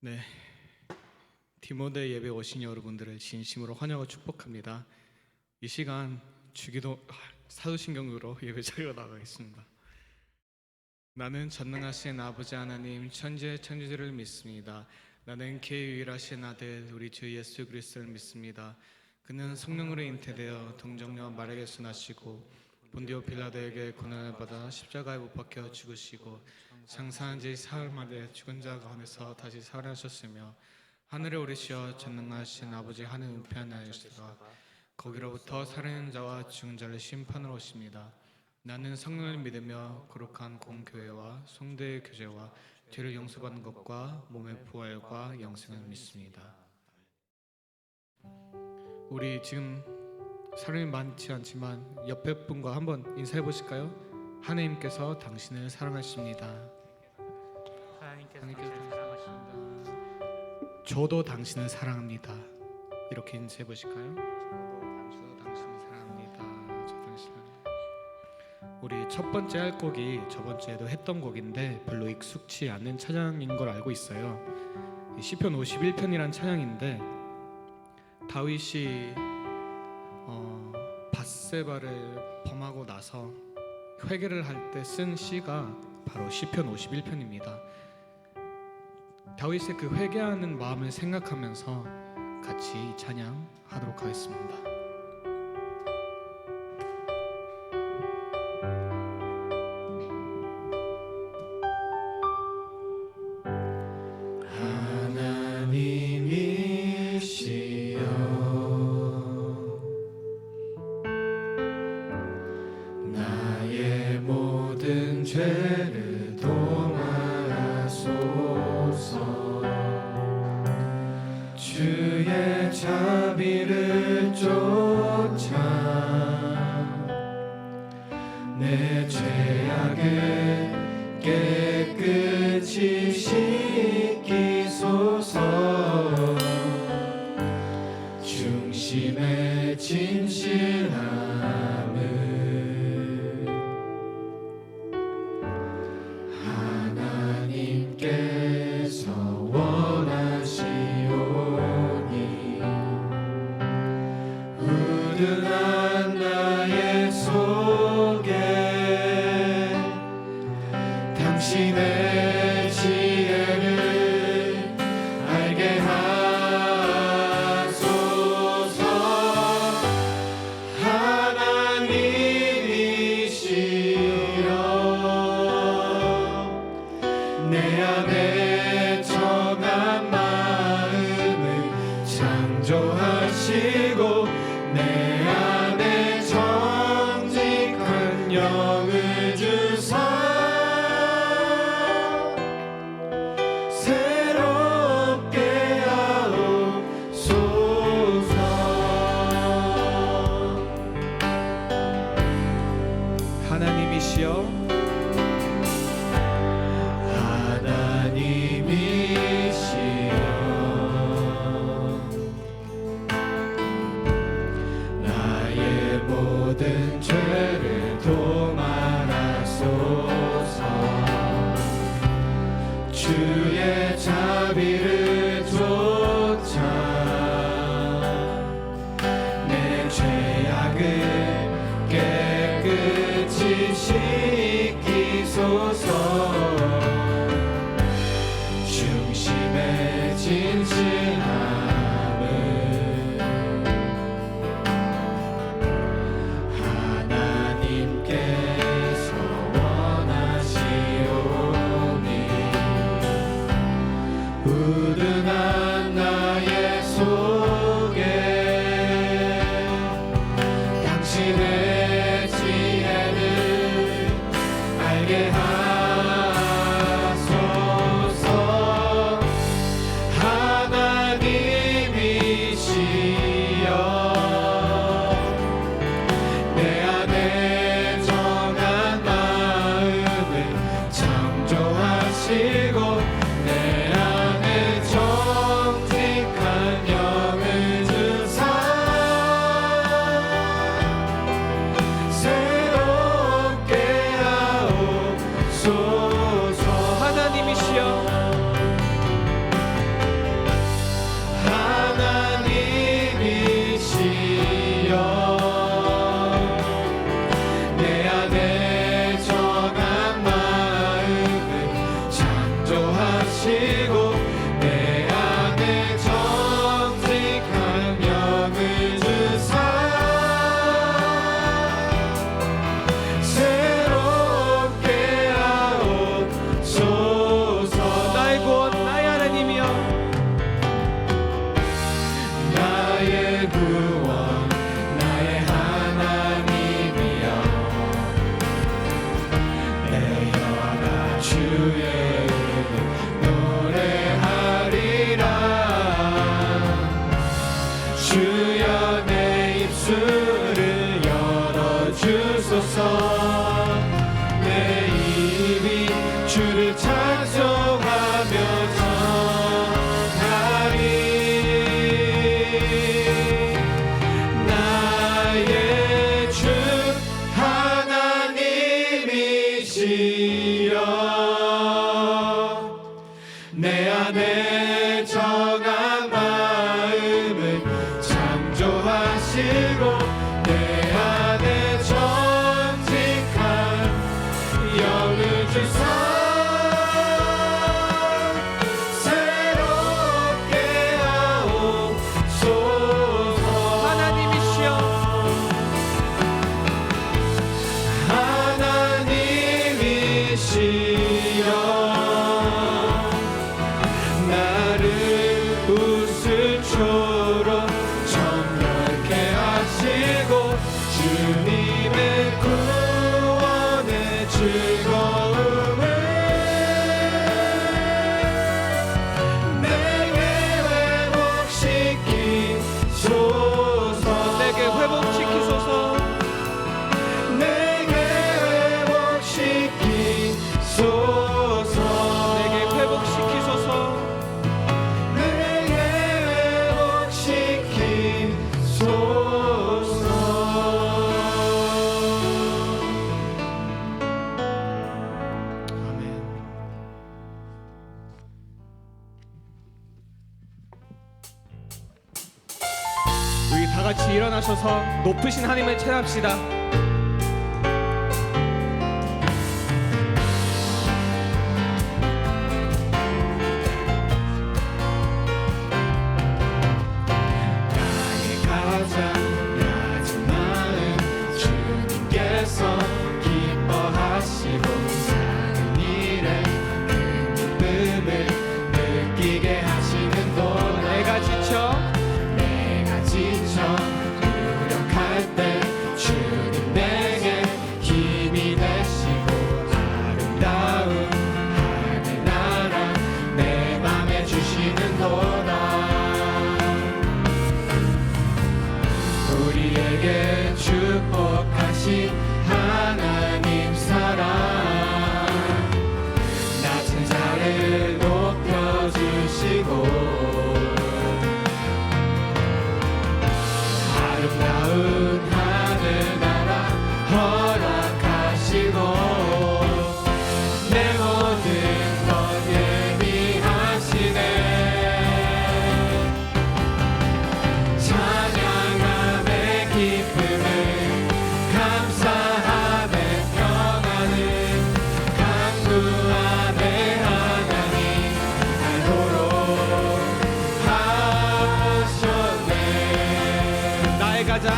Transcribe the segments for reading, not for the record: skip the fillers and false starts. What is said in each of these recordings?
네, 디모데 예배 오신 여러분들을 진심으로 환영하고 축복합니다. 이 시간 주기도 사도신경으로 예배 자리로 나가겠습니다. 나는 전능하신 아버지 하나님 천지의 창조주를 믿습니다. 나는 그의 유일하신 아들 우리 주 예수 그리스도를 믿습니다. 그는 성령으로 잉태되어 동정녀 마리아에게서 나시고 본디오 빌라도에게 고난을 받아 십자가에 못 박혀 죽으시고 장사한 지 사흘 만에 죽은 자 가운데서 다시 살아나셨으며 하늘에 오르시어 전능하신 아버지 하늘 우편에 계시다가 거기로부터 살아있는 자와 죽은 자를 심판으로 오십니다. 나는 성령을 믿으며 거룩한 공교회와 성도의 교제와 죄를 용서받는 것과 몸의 부활과 영생을 믿습니다. 우리 지금 사람이 많지 않지만 옆에 분과 한번 인사해 보실까요? 하나님께서 당신을 사랑하십니다. 하나님께서 당신을 사랑하십니다. 저도 당신을 사랑합니다. 이렇게 인사해 보실까요? 저도 당신을 사랑합니다. 저 당신을. 우리 첫 번째 할 곡이 저번 주에도 했던 곡인데 별로 익숙치 않은 찬양인 걸 알고 있어요. 시편 51편이란 찬양인데 다윗이 밧세바를 범하고 나서 회개를 할 때 쓴 시가 바로 시편 51편입니다. 다윗의 그 회개하는 마음을 생각하면서 같이 찬양하도록 하겠습니다. 죄를 도말하소서. 주의 자비를 쫓아 내 죄악을 깨끗이 씻기소서. 중심의 진실함을 하나님께서 원하시오니 우둔한 나의 속에 당신의 지혜를 알게 하소서. 하나님이시여 내 안에 정한 마음을 창조하시고 내 안에 정직한 영을 주사 새롭게 하옵소서. 하나님이시여 나의 모든 죄를 도말하소서. 주의 자비를 쫓아 내 죄악을 깨끗이 씻기소서. 중심의 진실함을 하나님께서 원하시오니 우둔한 나의 속에 당신의 지혜를 알게 하소서. 하나님이시여 내 안에 정한 마음을 창조하시고 내 안에 정직한 영을 주사 주옵소서. 내 입이 주를 찬송하며 전하리. 나의 주 하나님이시여, 내 안에 정한 마음을 창조하시고 내 안에 정직한 영을 주사 새롭게 하옵소서. 하나님이시여 하나님이시여, 나를 웃음초로 정결케 하시고 주님의 구원의 즐거움을 내게 회복시키소서. 내게 회복시키소서. 내게 회복시키소서. 내게 회복시키소서. 내게 회복시키소서. 아멘. 우리 다 같이 일어나셔서 높으신 하나님을 찬양합시다. 나의 가장 낮은 마음 주님께서 기뻐하시고 작은 일에 큰 기쁨을 느끼게 하시는도다. 내가 지쳐 무력할 때 주님 내게 힘이 되시고 아름다운 하늘 나라 내 맘에 주시는도다. 우리에게 축복하신 하나님 사랑, 낮은 자를 높여주시고 아름다운 하늘나라 허락하시고 내 모든 것 예비하시네. 찬양함의 기쁨을 감사함의 평안을 강구함의 하나님 알도록 하셨네. 나의 가장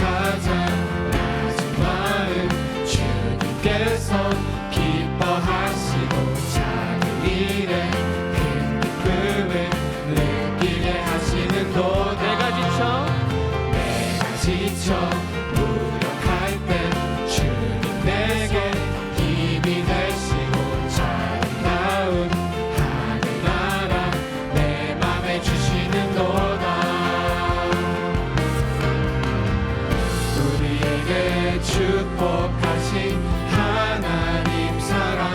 낮은 마음 주님께서 기뻐하시고 작은 일에 큰 기쁨을 느끼게 하시는도다. 내가 지쳐 무력할 때 주님 내게 힘이 되시고 아름다운 하늘나라 내 맘에 주시는도다. 우리에게 축복하신 하나님 사랑,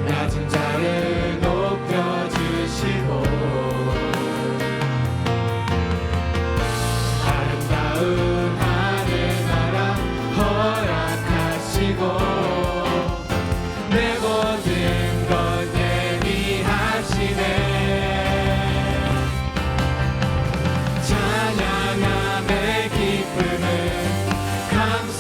낮은 자를 높여주시고 아름다운 하늘나라 허락하시고 내 모든 것 예비하시네. 찬양함의 기쁨을 감사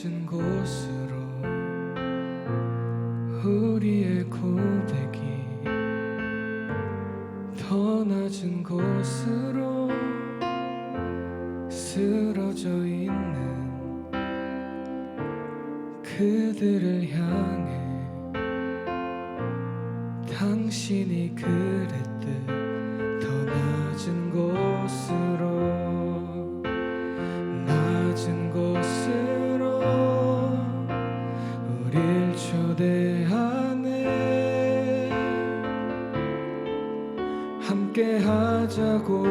낮은 곳으로 우리의 고백이 더 낮은 곳으로 쓰러져 있는 그들을 향해 당신이 그랬듯 더 낮은 곳으로 우릴 초대하네. 함께 하자고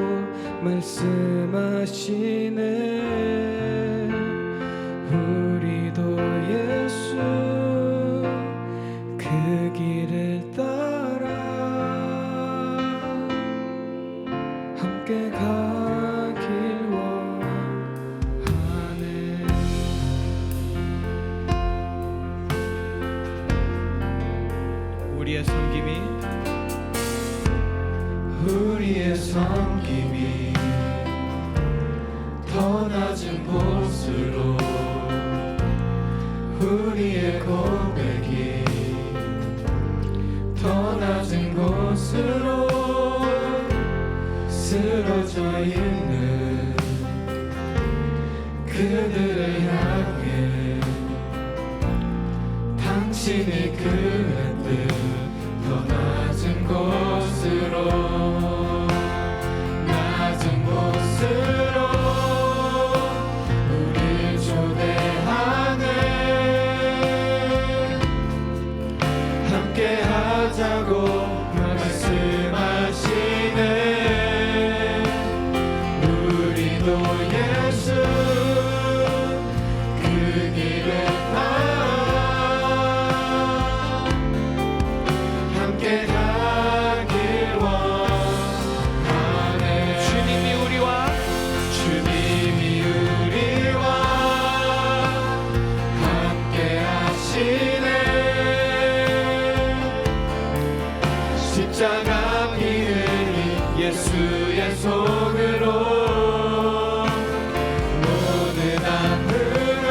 말씀하시네. 우리도 예수 그 길을 따라 함께 가길 원하네. 우리의 섬김이 더 낮은 곳으로 우리의 고백이 더 낮은 곳으로 쓰러져 있는 그들을 향해 당신이 그랬듯 더 낮은 곳으로 우릴 초대하네. 함께 하자고 말씀하시네. 우리도 예수 그 길을 따라 함께 가길 원하네. 주님이 우리와 함께 하시네. 십자가 피 흘린 예수의 손으로 모든 아픔을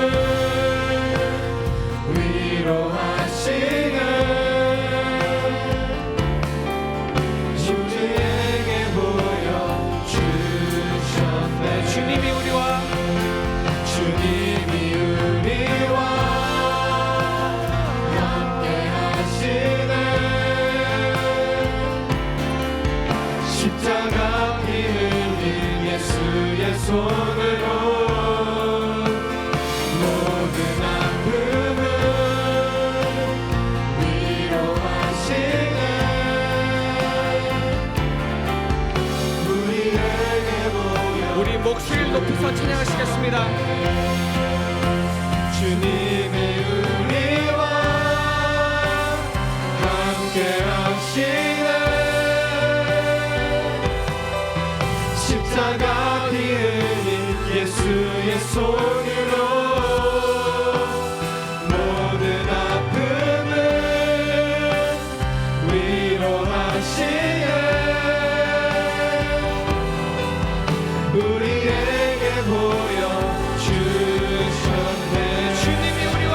위로하시네. 우리에게 보여주셨네. 주님이 우리와 함께 하시네. 십자가 피 흘린 예수의 손으로 모든 아픔을 위로하시네. 우리에게 보여 우리 목소리를 높여서 찬양하시겠습니다. 주님이 우리와 함께 하시네. 십자가 피 흘린 예수의 손으로 모든 아픔을 위로하시네. 우리에게 보여주셨네. 주님이 우리와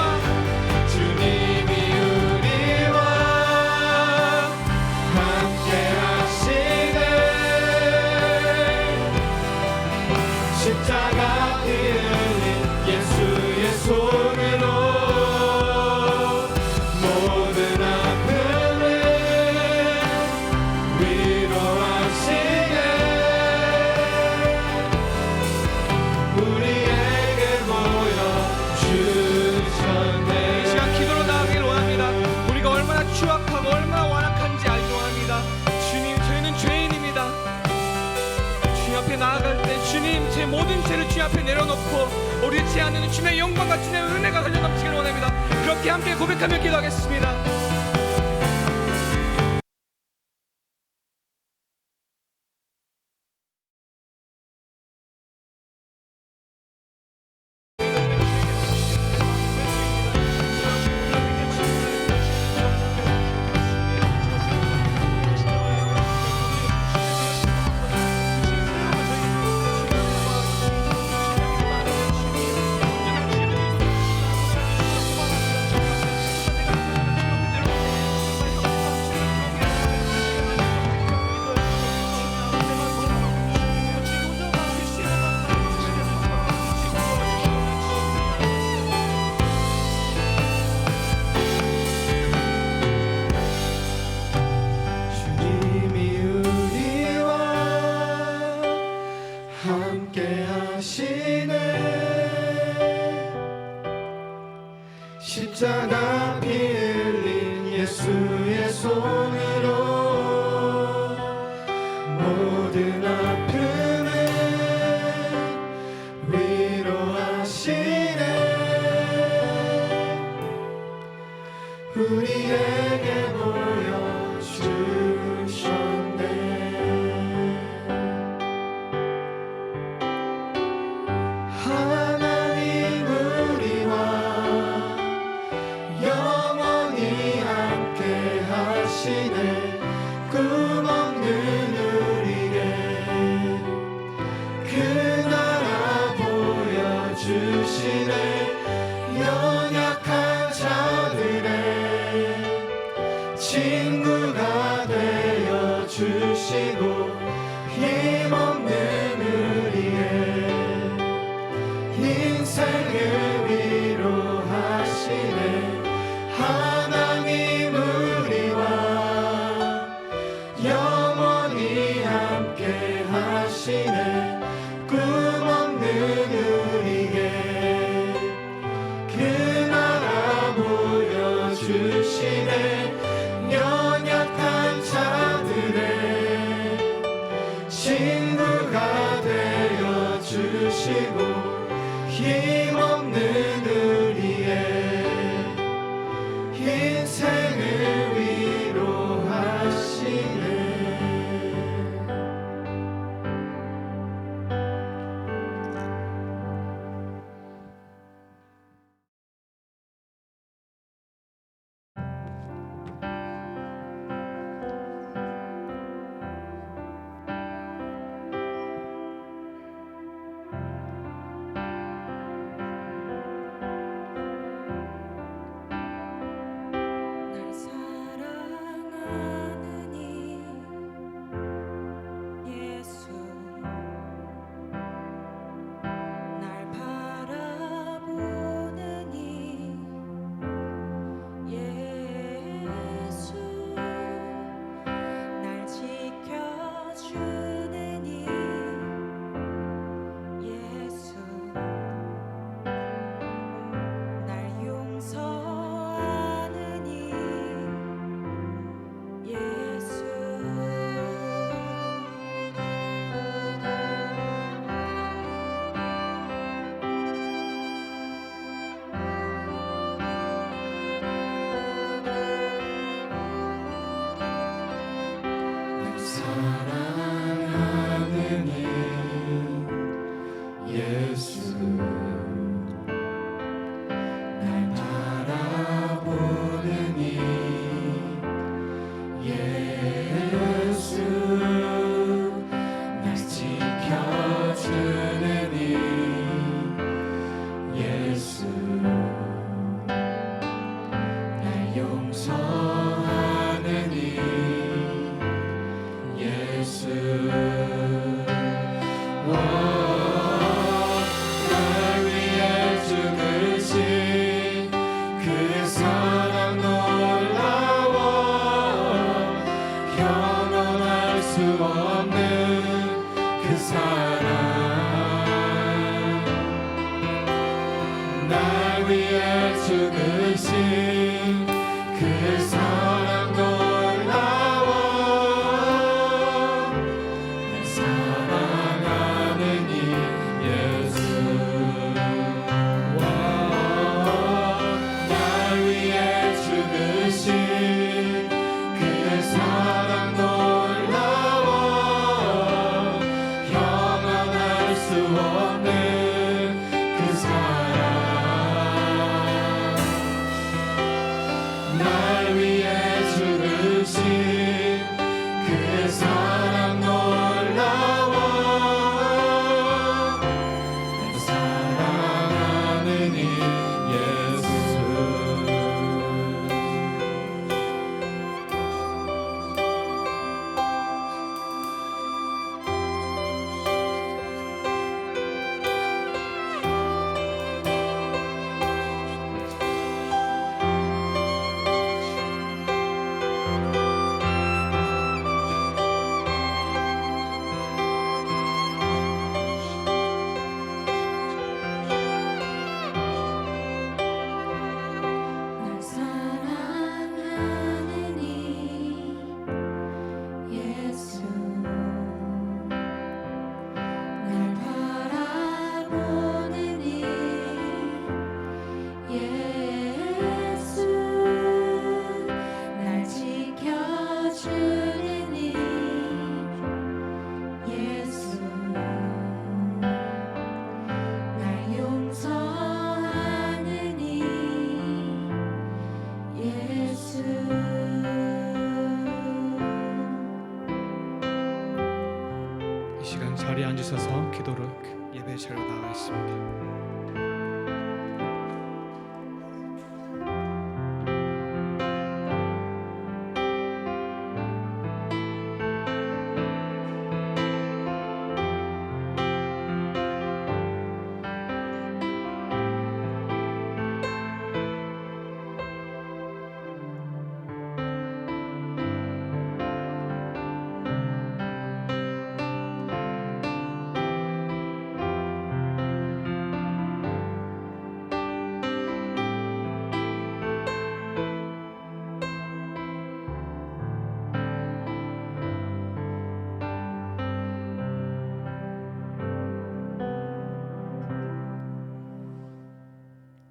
함께 하시네. 십자가 피 흘린 예수의 손으로 모든 아픔을 위로하시네. 우리에게 보여주셨네. 이 시간 기도로 나아가길 원합니다. 우리가 얼마나 추악하고 얼마나 완악한지 알기 원합니다. 주님, 저희는 죄인입니다. 주님 앞에 나아갈 때 주님, 제 모든 죄를 주님 앞에 내려놓고 우리 제 안에는 주님의 영광과 주님의 은혜가 흘려 넘치기를 원합니다. 그렇게 함께 고백하며 기도하겠습니다. 십자가 피 흘린 예수의 손으로 모든 아픔을 위로하시네. 우리에게 보여주셨네. 하나님 우리와 영원히 함께 하시네. 꿈없는 우리에게 그 나라 보여주시네. 연약한 자들의 친구가 되어 주시고 힘없는 우리의 인생을 위로하시네. 하나님 우리와 영원히 함께 하시네. 꿈없는 우리에게 그 나라 보여주시네. 연약한 자들의 친구가 되어 주시고 힘없는 우리의 인생을 위로하시네. 날 사랑하는 이 예수, 날 바라보는 이 예수, 날 지켜주는 이 예수, 날 용서하는 이 예수. 날 사랑하는 이 예수, 날 바라보는 이 예수, 날 지켜주는 이 예수, 날 용서하는 이 예수. 날 위해 죽으신 그 사랑 놀라워. 형언할 수 없는 그 사랑. 날 위해 죽으신 그 사랑 놀라워. 날 사랑하는 이 예수. 날 위해 죽으신 그 사랑 놀라워. 형언할 수 없는 그 사랑. 날 위해 죽으신 그 사랑 놀라워. 날 사랑하는 이 예수. 앉으셔서 기도를 예배 자리로 나가겠습니다.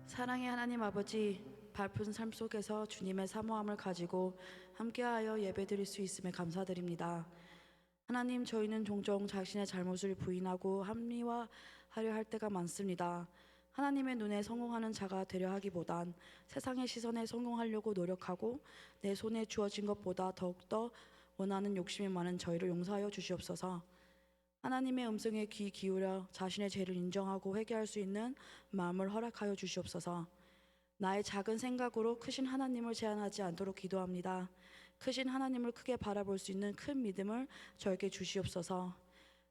사랑의 하나님 아버지, 바쁜 삶 속에서 주님의 사모함을 가지고 함께하여 예배드릴 수 있음에 감사드립니다. 하나님, 저희는 종종 자신의 잘못을 부인하고 합리화하려 할 때가 많습니다. 하나님의 눈에 성공하는 자가 되려 하기보단 세상의 시선에 성공하려고 노력하고 내 손에 주어진 것보다 더욱더 원하는 욕심이 많은 저희를 용서하여 주시옵소서. 하나님의 음성에 귀 기울여 자신의 죄를 인정하고 회개할 수 있는 마음을 허락하여 주시옵소서. 나의 작은 생각으로 크신 하나님을 제한하지 않도록 기도합니다. 크신 하나님을 크게 바라볼 수 있는 큰 믿음을 저에게 주시옵소서.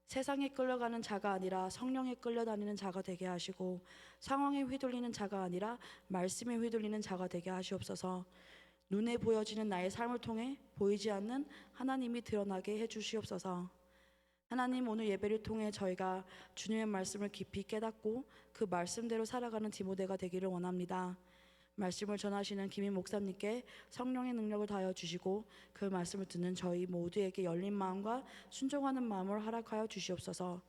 세상에 끌려가는 자가 아니라 성령에 끌려다니는 자가 되게 하시고, 상황에 휘둘리는 자가 아니라 말씀에 휘둘리는 자가 되게 하시옵소서. 눈에 보여지는 나의 삶을 통해 보이지 않는 하나님이 드러나게 해주시옵소서. 하나님, 오늘 예배를 통해 저희가 주님의 말씀을 깊이 깨닫고 그 말씀대로 살아가는 디모데가 되기를 원합니다. 말씀을 전하시는 김인 목사님께 성령의 능력을 다하여 주시고 그 말씀을 듣는 저희 모두에게 열린 마음과 순종하는 마음을 허락하여 주시옵소서.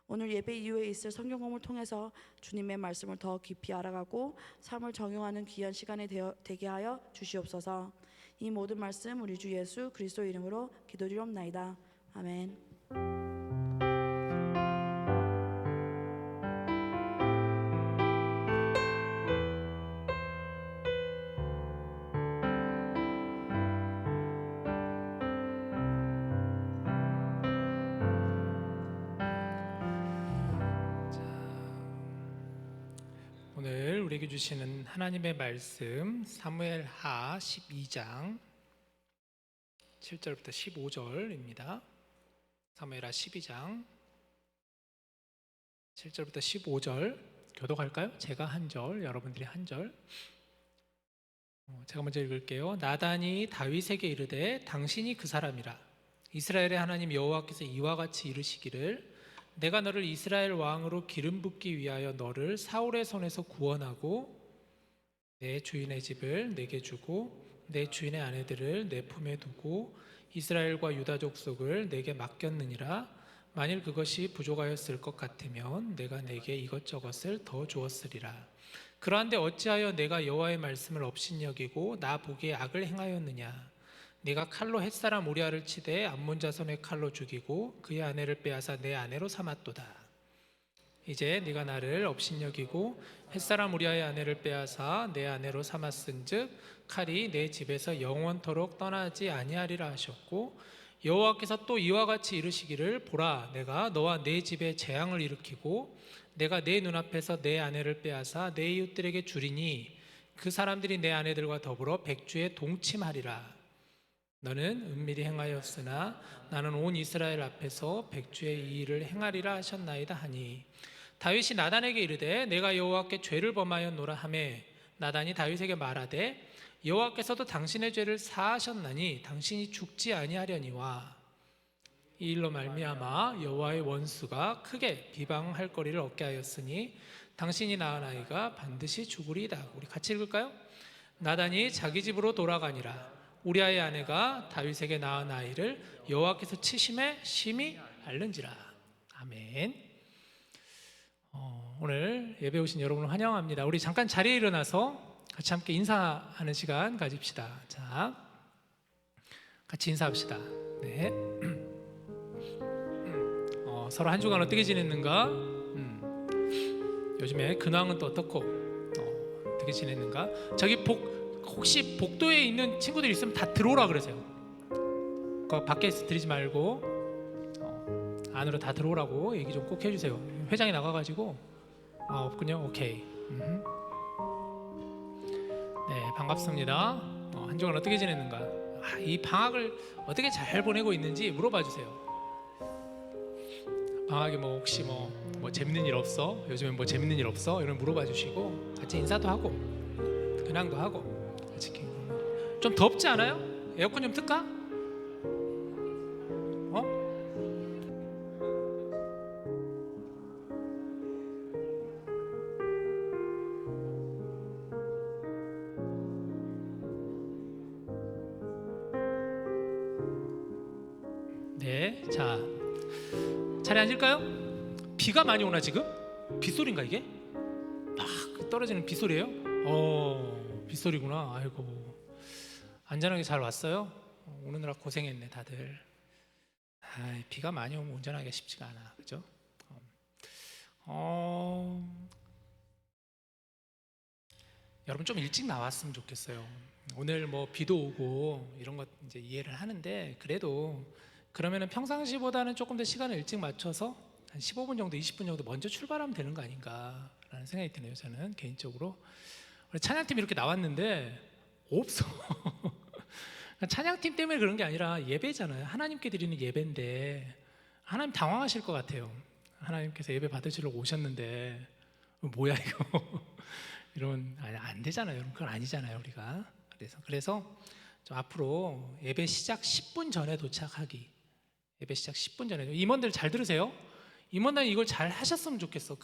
오늘 예배 이후에 있을 성경 공부를 통해서 주님의 말씀을 더 깊이 알아가고 삶을 적용하는 귀한 시간이 되게 하여 주시옵소서. 이 모든 말씀 우리 주 예수 그리스도 이름으로 기도드리옵나이다. 아멘. 오늘 우리에게 주시는 하나님의 말씀 사무엘하 12장 7절부터 15절입니다. 사무엘하 12장 7절부터 15절 교독할까요? 제가 한 절, 여러분들이 한 절. 제가 먼저 읽을게요. 나단이 다윗에게 이르되 당신이 그 사람이라. 이스라엘의 하나님 여호와께서 이와 같이 이르시기를 내가 너를 이스라엘 왕으로 기름 붓기 위하여 너를 사울의 손에서 구원하고 내 주인의 집을 내게 주고 내 주인의 아내들을 내 품에 두고 이스라엘과 유다 족속을 내게 맡겼느니라. 만일 그것이 부족하였을 것 같으면 내가 내게 이것저것을 더 주었으리라. 그러한데 어찌하여 내가 여호와의 말씀을 업신여기고 나 보기에 악을 행하였느냐. 네가 칼로 햇사람 우리아를 치되 암몬 자손의 칼로 죽이고 그의 아내를 빼앗아 내 아내로 삼았도다. 이제 네가 나를 업신여기고 햇사람 우리아의 아내를 빼앗아 내 아내로 삼았은즉 칼이 내 집에서 영원토록 떠나지 아니하리라 하셨고, 여호와께서 또 이와 같이 이르시기를 보라, 내가 너와 내 집에 재앙을 일으키고 내가 내 눈앞에서 내 아내를 빼앗아 내 이웃들에게 주리니 그 사람들이 내 아내들과 더불어 백주에 동침하리라. 너는 은밀히 행하였으나 나는 온 이스라엘 앞에서 백주의 이 일을 행하리라 하셨나이다 하니, 다윗이 나단에게 이르되 내가 여호와께 죄를 범하였노라 하매 나단이 다윗에게 말하되 여호와께서도 당신의 죄를 사하셨나니 당신이 죽지 아니하려니와. 이 일로 말미암아 여호와의 원수가 크게 비방할 거리를 얻게 하였으니 당신이 낳은 아이가 반드시 죽으리이다. 우리 같이 읽을까요? 나단이 자기 집으로 돌아가니라. 우리아의 아내가 다윗에게 낳은 아이를 여호와께서 치심에 심히 앓는지라. 아멘. 오늘 예배 오신 여러분을 환영합니다. 우리 잠깐 자리에 일어나서 같이 함께 인사하는 시간 가집시다. 자, 같이 인사합시다. 네. 서로 한 주간 어떻게 지냈는가? 요즘에 근황은 또 어떻고 어떻게 지냈는가? 저기 혹시 복도에 있는 친구들 있으면 다 들어오라 그러세요. 밖에서 들이지 말고 안으로 다 들어오라고 얘기 좀 꼭 해주세요. 회장이 나가가지고 없군요. 오케이. 네, 반갑습니다. 한 주간 어떻게 지냈는가? 이 방학을 어떻게 잘 보내고 있는지 물어봐 주세요. 방학에 뭐 혹시 뭐 재밌는 일 없어? 요즘엔 뭐 재밌는 일 없어? 이런 물어봐 주시고 같이 인사도 하고 근황도 하고 같이 좀 덥지 않아요? 에어컨 좀 틀까? 네, 자 자리 앉을까요? 비가 많이 오나 지금? 빗소리인가 이게? 막 떨어지는 빗소리예요? 빗소리구나. 아이고, 안전하게 잘 왔어요? 오느라 고생했네 다들. 비가 많이 오면 운전하기가 쉽지가 않아, 그죠? 여러분 좀 일찍 나왔으면 좋겠어요. 오늘 뭐 비도 오고 이런 것 이제 이해를 하는데, 그래도 그러면은 평상시보다는 조금 더 시간을 일찍 맞춰서 한 15분 정도, 20분 정도 먼저 출발하면 되는 거 아닌가라는 생각이 드네요. 저는 개인적으로 우리 찬양팀 이렇게 나왔는데 없어. 찬양팀 때문에 그런 게 아니라 예배잖아요. 하나님께 드리는 예배인데 하나님 당황하실 것 같아요. 하나님께서 예배 받으시려고 오셨는데 뭐야 이거 이런 안 되잖아요. 여러분 그건 아니잖아요. 우리가 그래서 좀 앞으로 예배 시작 10분 전에 도착하기. 예배 시작 10분 전에. 임원들 잘 들으세요. 임원단 이걸 잘 하셨으면 좋겠어.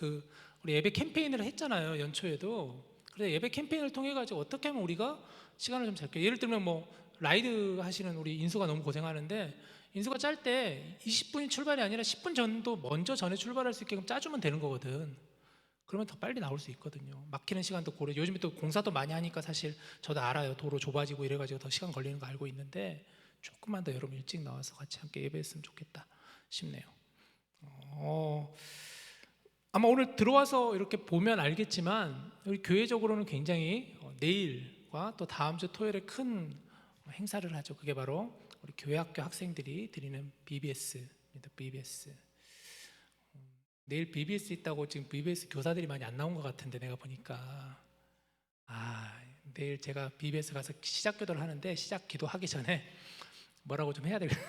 우리 예배 캠페인을 했잖아요. 연초에도. 그래서 예배 캠페인을 통해 가지고 어떻게 하면 우리가 시간을 좀 잘게. 예를 들면 뭐 라이드 하시는 우리 인수가 너무 고생하는데, 인수가 짤 때 20분이 출발이 아니라 10분 전도 먼저 전에 출발할 수 있게끔 짜주면 되는 거거든. 그러면 더 빨리 나올 수 있거든요. 막히는 시간도 고려. 요즘에 또 공사도 많이 하니까 사실 저도 알아요. 도로 좁아지고 이래가지고 더 시간 걸리는 거 알고 있는데, 조금만 더 여러분 일찍 나와서 같이 함께 예배했으면 좋겠다 싶네요. 아마 오늘 들어와서 이렇게 보면 알겠지만 우리 교회적으로는 굉장히 내일과 또 다음 주 토요일에 큰 행사를 하죠. 그게 바로 우리 교회학교 학생들이 드리는 BBS입니다. BBS. 내일 BBS 있다고 지금 BBS 교사들이 많이 안 나온 것 같은데, 내가 보니까 내일 제가 BBS 가서 시작 기도를 하는데 시작 기도하기 전에 뭐라고 좀 해야 되겠다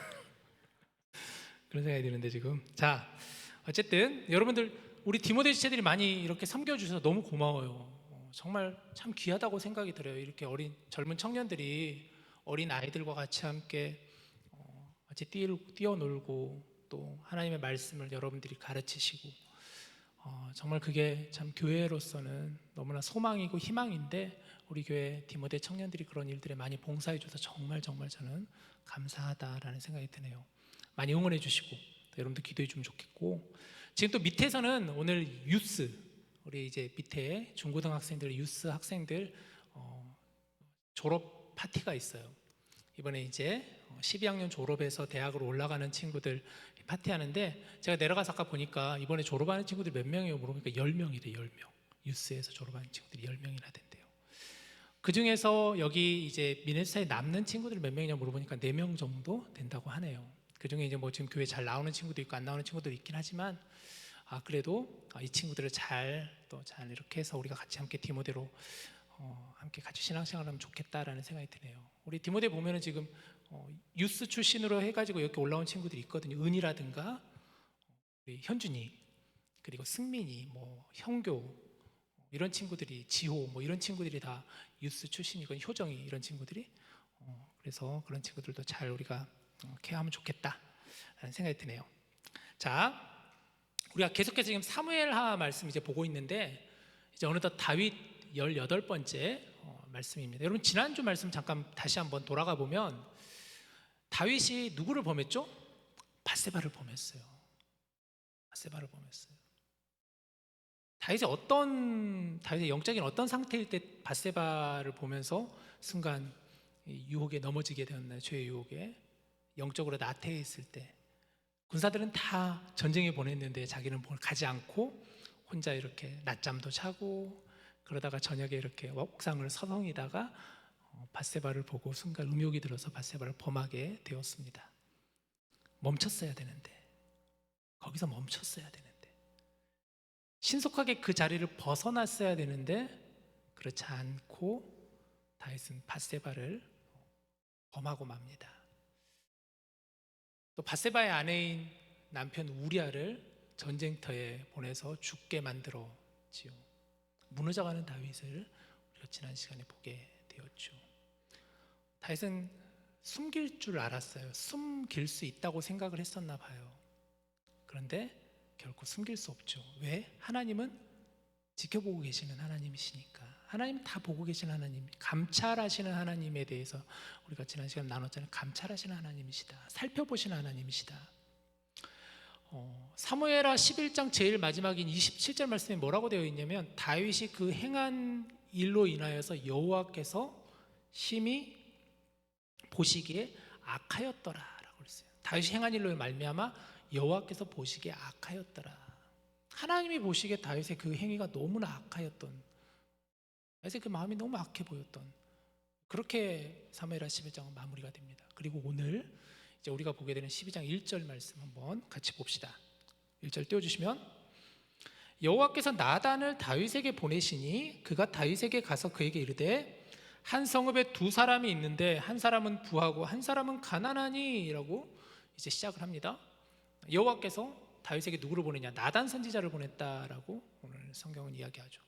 그런 생각이 드는데 지금. 자, 어쨌든 여러분들 우리 디모데 지체들이 많이 이렇게 섬겨주셔서 너무 고마워요. 정말 참 귀하다고 생각이 들어요. 이렇게 어린 젊은 청년들이 어린 아이들과 같이 함께 같이 뛰어놀고 또 하나님의 말씀을 여러분들이 가르치시고, 정말 그게 참 교회로서는 너무나 소망이고 희망인데, 우리 교회 디모데 청년들이 그런 일들에 많이 봉사해 줘서 정말 저는 감사하다라는 생각이 드네요. 많이 응원해 주시고 여러분들 기도해 주면 좋겠고, 지금 또 밑에서는 오늘 유스, 우리 이제 밑에 중고등학생들, 유스 학생들 졸업 파티가 있어요. 이번에 이제 12학년 졸업해서 대학으로 올라가는 친구들 파티하는데, 제가 내려가서 아까 보니까 이번에 졸업하는 친구들 몇 명이에요 물어보니까 10명이래. 10명. 유스에서 졸업하는 친구들이 10명이나 된대요. 그 중에서 여기 이제 미네소타에 남는 친구들 몇 명이냐 물어보니까 4명 정도 된다고 하네요. 그 중에 이제 뭐 지금 교회 잘 나오는 친구도 있고 안 나오는 친구도 있긴 하지만, 그래도 이 친구들을 잘 이렇게 해서 우리가 같이 함께 디모데로 함께 같이 신앙생활을 하면 좋겠다라는 생각이 드네요. 우리 디모데 보면은 지금 유스 출신으로 해가지고 여기 올라온 친구들이 있거든요. 은이라든가 우리 현준이, 그리고 승민이, 뭐 형교, 이런 친구들이, 지호 뭐 이런 친구들이 다 유스 출신이고, 효정이 이런 친구들이. 그래서 그런 친구들도 잘 우리가 케어하면 좋겠다라는 생각이 드네요. 자, 우리가 계속해서 지금 사무엘하 말씀 이제 보고 있는데, 이제 어느덧 다윗 18번째 말씀입니다. 여러분 지난주 말씀 잠깐 다시 한번 돌아가 보면 다윗이 누구를 범했죠? 밧세바를 범했어요. 밧세바를 범했어요. 다윗의 영적인 어떤 상태일 때 밧세바를 보면서 순간 유혹에 넘어지게 되었나요? 죄의 유혹에 영적으로 나태해 있을 때. 군사들은 다 전쟁에 보냈는데 자기는 가지 않고 혼자 이렇게 낮잠도 자고, 그러다가 저녁에 이렇게 옥상을 서성이다가 밧세바를 보고 순간 음욕이 들어서 밧세바를 범하게 되었습니다. 멈췄어야 되는데 거기서 멈췄어야 되는데, 신속하게 그 자리를 벗어났어야 되는데 그렇지 않고 다윗은 밧세바를 범하고 맙니다. 또 밧세바의 아내인 남편 우리아를 전쟁터에 보내서 죽게 만들었지요. 무너져가는 다윗을 우리가 지난 시간에 보게 되었죠. 다윗은 숨길 줄 알았어요. 숨길 수 있다고 생각을 했었나 봐요. 그런데 결코 숨길 수 없죠. 왜? 하나님은 지켜보고 계시는 하나님이시니까. 하나님은 다 보고 계시는 하나님, 감찰하시는 하나님에 대해서 우리가 지난 시간에 나눴잖아요. 감찰하시는 하나님이시다, 살펴보시는 하나님이시다. 사무엘하 11장 제일 마지막인 27절 말씀에 뭐라고 되어 있냐면, 다윗이 그 행한 일로 인하여서 여호와께서 심히 보시기에 악하였더라라고 했어요. 다윗이 행한 일로 말미암아 여호와께서 보시기에 악하였더라. 하나님이 보시기에 다윗의 그 행위가 너무나 악하였던, 다윗의 그 마음이 너무 악해 보였던, 그렇게 사무엘하 11장은 마무리가 됩니다. 그리고 오늘 이제 우리가 보게 되는 12장 1절 말씀 한번 같이 봅시다. 1절 띄워주시면, 여호와께서 나단을 다윗에게 보내시니 그가 다윗에게 가서 그에게 이르되, 한 성읍에 두 사람이 있는데 한 사람은 부하고 한 사람은 가난하니 라고 이제 시작을 합니다. 여호와께서 다윗에게 누구를 보내냐? 나단 선지자를 보냈다라고 오늘 성경은 이야기하죠.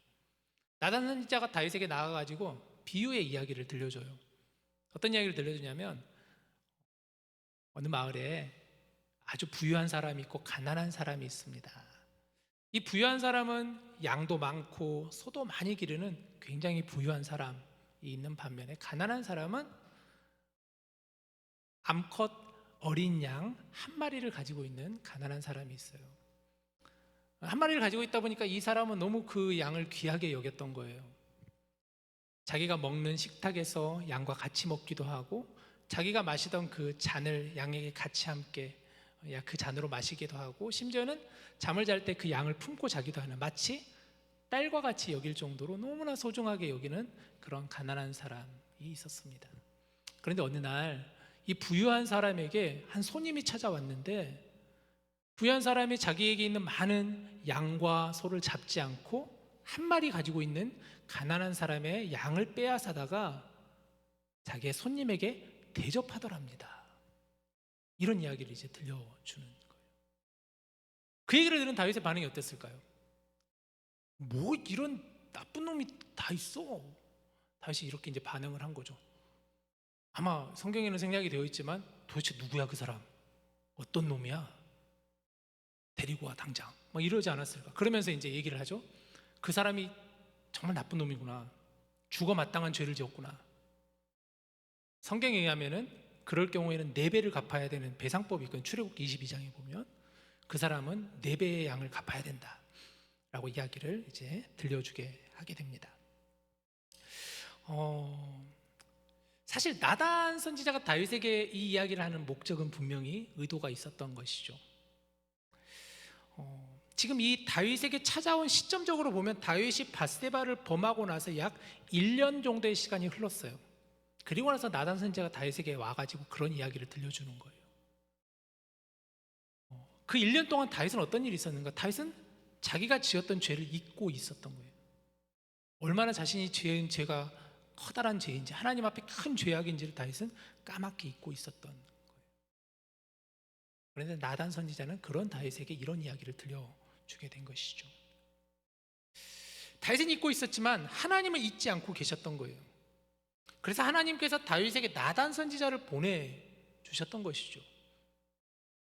나단 선지자가 다윗에게 나가가지고 비유의 이야기를 들려줘요. 어떤 이야기를 들려주냐면, 어느 마을에 아주 부유한 사람이 있고 가난한 사람이 있습니다. 이 부유한 사람은 양도 많고 소도 많이 기르는 굉장히 부유한 사람이 있는 반면에, 가난한 사람은 암컷 어린 양 한 마리를 가지고 있는 가난한 사람이 있어요. 한 마리를 가지고 있다 보니까 이 사람은 너무 그 양을 귀하게 여겼던 거예요. 자기가 먹는 식탁에서 양과 같이 먹기도 하고, 자기가 마시던 그 잔을 양에게 같이 함께 그 잔으로 마시기도 하고, 심지어는 잠을 잘 때 그 양을 품고 자기도 하는, 마치 딸과 같이 여길 정도로 너무나 소중하게 여기는 그런 가난한 사람이 있었습니다. 그런데 어느 날 이 부유한 사람에게 한 손님이 찾아왔는데, 부유한 사람이 자기에게 있는 많은 양과 소를 잡지 않고 한 마리 가지고 있는 가난한 사람의 양을 빼앗아다가 자기의 손님에게 대접하더랍니다. 이런 이야기를 이제 들려주는 거예요. 그 얘기를 들은 다윗의 반응이 어땠을까요? 뭐 이런 나쁜 놈이 다 있어. 다윗이 이렇게 이제 반응을 한 거죠. 아마 성경에는 생략이 되어 있지만, 도대체 누구야 그 사람? 어떤 놈이야? 데리고 와 당장. 막 이러지 않았을까? 그러면서 이제 얘기를 하죠. 그 사람이 정말 나쁜 놈이구나. 죽어 마땅한 죄를 지었구나. 성경에 의하면은 그럴 경우에는 4배를 갚아야 되는 배상법이 있거든요. 출애굽기 22장에 보면 그 사람은 4배의 양을 갚아야 된다라고 이야기를 이제 들려주게 하게 됩니다. 사실 나단 선지자가 다윗에게 이 이야기를 하는 목적은 분명히 의도가 있었던 것이죠. 지금 이 다윗에게 찾아온 시점적으로 보면 다윗이 밧세바를 범하고 나서 약 1년 정도의 시간이 흘렀어요. 그리고 나서 나단 선지자가 다윗에게 와가지고 그런 이야기를 들려주는 거예요. 그 1년 동안 다윗은 어떤 일이 있었는가? 다윗은 자기가 지었던 죄를 잊고 있었던 거예요. 얼마나 자신이 지은 죄가 커다란 죄인지, 하나님 앞에 큰 죄악인지를 다윗은 까맣게 잊고 있었던 거예요. 그런데 나단 선지자는 그런 다윗에게 이런 이야기를 들려주게 된 것이죠. 다윗은 잊고 있었지만 하나님은 잊지 않고 계셨던 거예요. 그래서 하나님께서 다윗에게 나단 선지자를 보내주셨던 것이죠.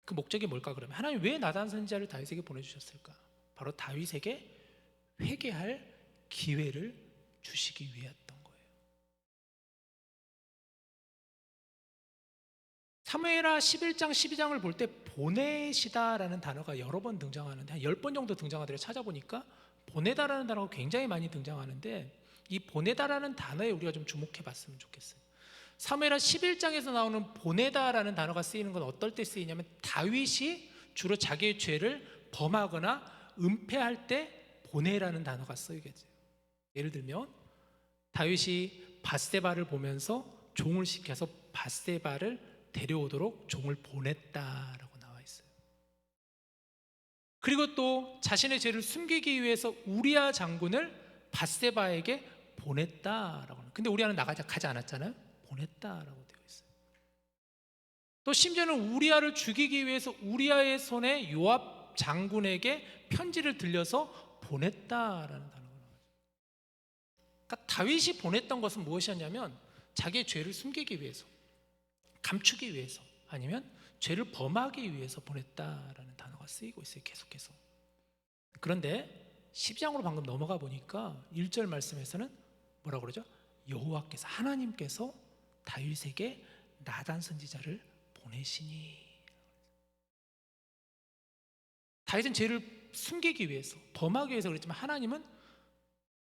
그 목적이 뭘까 그러면, 하나님 왜 나단 선지자를 다윗에게 보내주셨을까? 바로 다윗에게 회개할 기회를 주시기 위했던 거예요. 사무엘하 11장 12장을 볼 때 보내시다라는 단어가 여러 번 등장하는데, 한 10번 정도 등장하더라고요. 찾아보니까 보내다라는 단어가 굉장히 많이 등장하는데, 이 보내다라는 단어에 우리가 좀 주목해 봤으면 좋겠어요. 사무엘하 11장에서 나오는 보내다라는 단어가 쓰이는 건 어떨 때 쓰이냐면, 다윗이 주로 자기의 죄를 범하거나 은폐할 때 보내라는 단어가 쓰이게 돼요. 예를 들면 다윗이 밧세바를 보면서 종을 시켜서 밧세바를 데려오도록 종을 보냈다라고 나와 있어요. 그리고 또 자신의 죄를 숨기기 위해서 우리아 장군을 밧세바에게 보냈다라고 합니다. 근데 우리아는 가지 않았잖아요. 보냈다라고 되어 있어요. 또 심지어는 우리아를 죽이기 위해서 우리아의 손에 요압 장군에게 편지를 들려서 보냈다라는 단어가 나와요. 그러니까 다윗이 보냈던 것은 무엇이었냐면 자기의 죄를 숨기기 위해서, 감추기 위해서, 아니면 죄를 범하기 위해서 보냈다라는 단어가 쓰이고 있어요. 계속해서. 그런데 10장으로 방금 넘어가 보니까 1절 말씀에서는 뭐라고 그러죠? 여호와께서, 하나님께서 다윗에게 나단 선지자를 보내시니. 다윗은 죄를 숨기기 위해서, 범하기 위해서 그랬지만 하나님은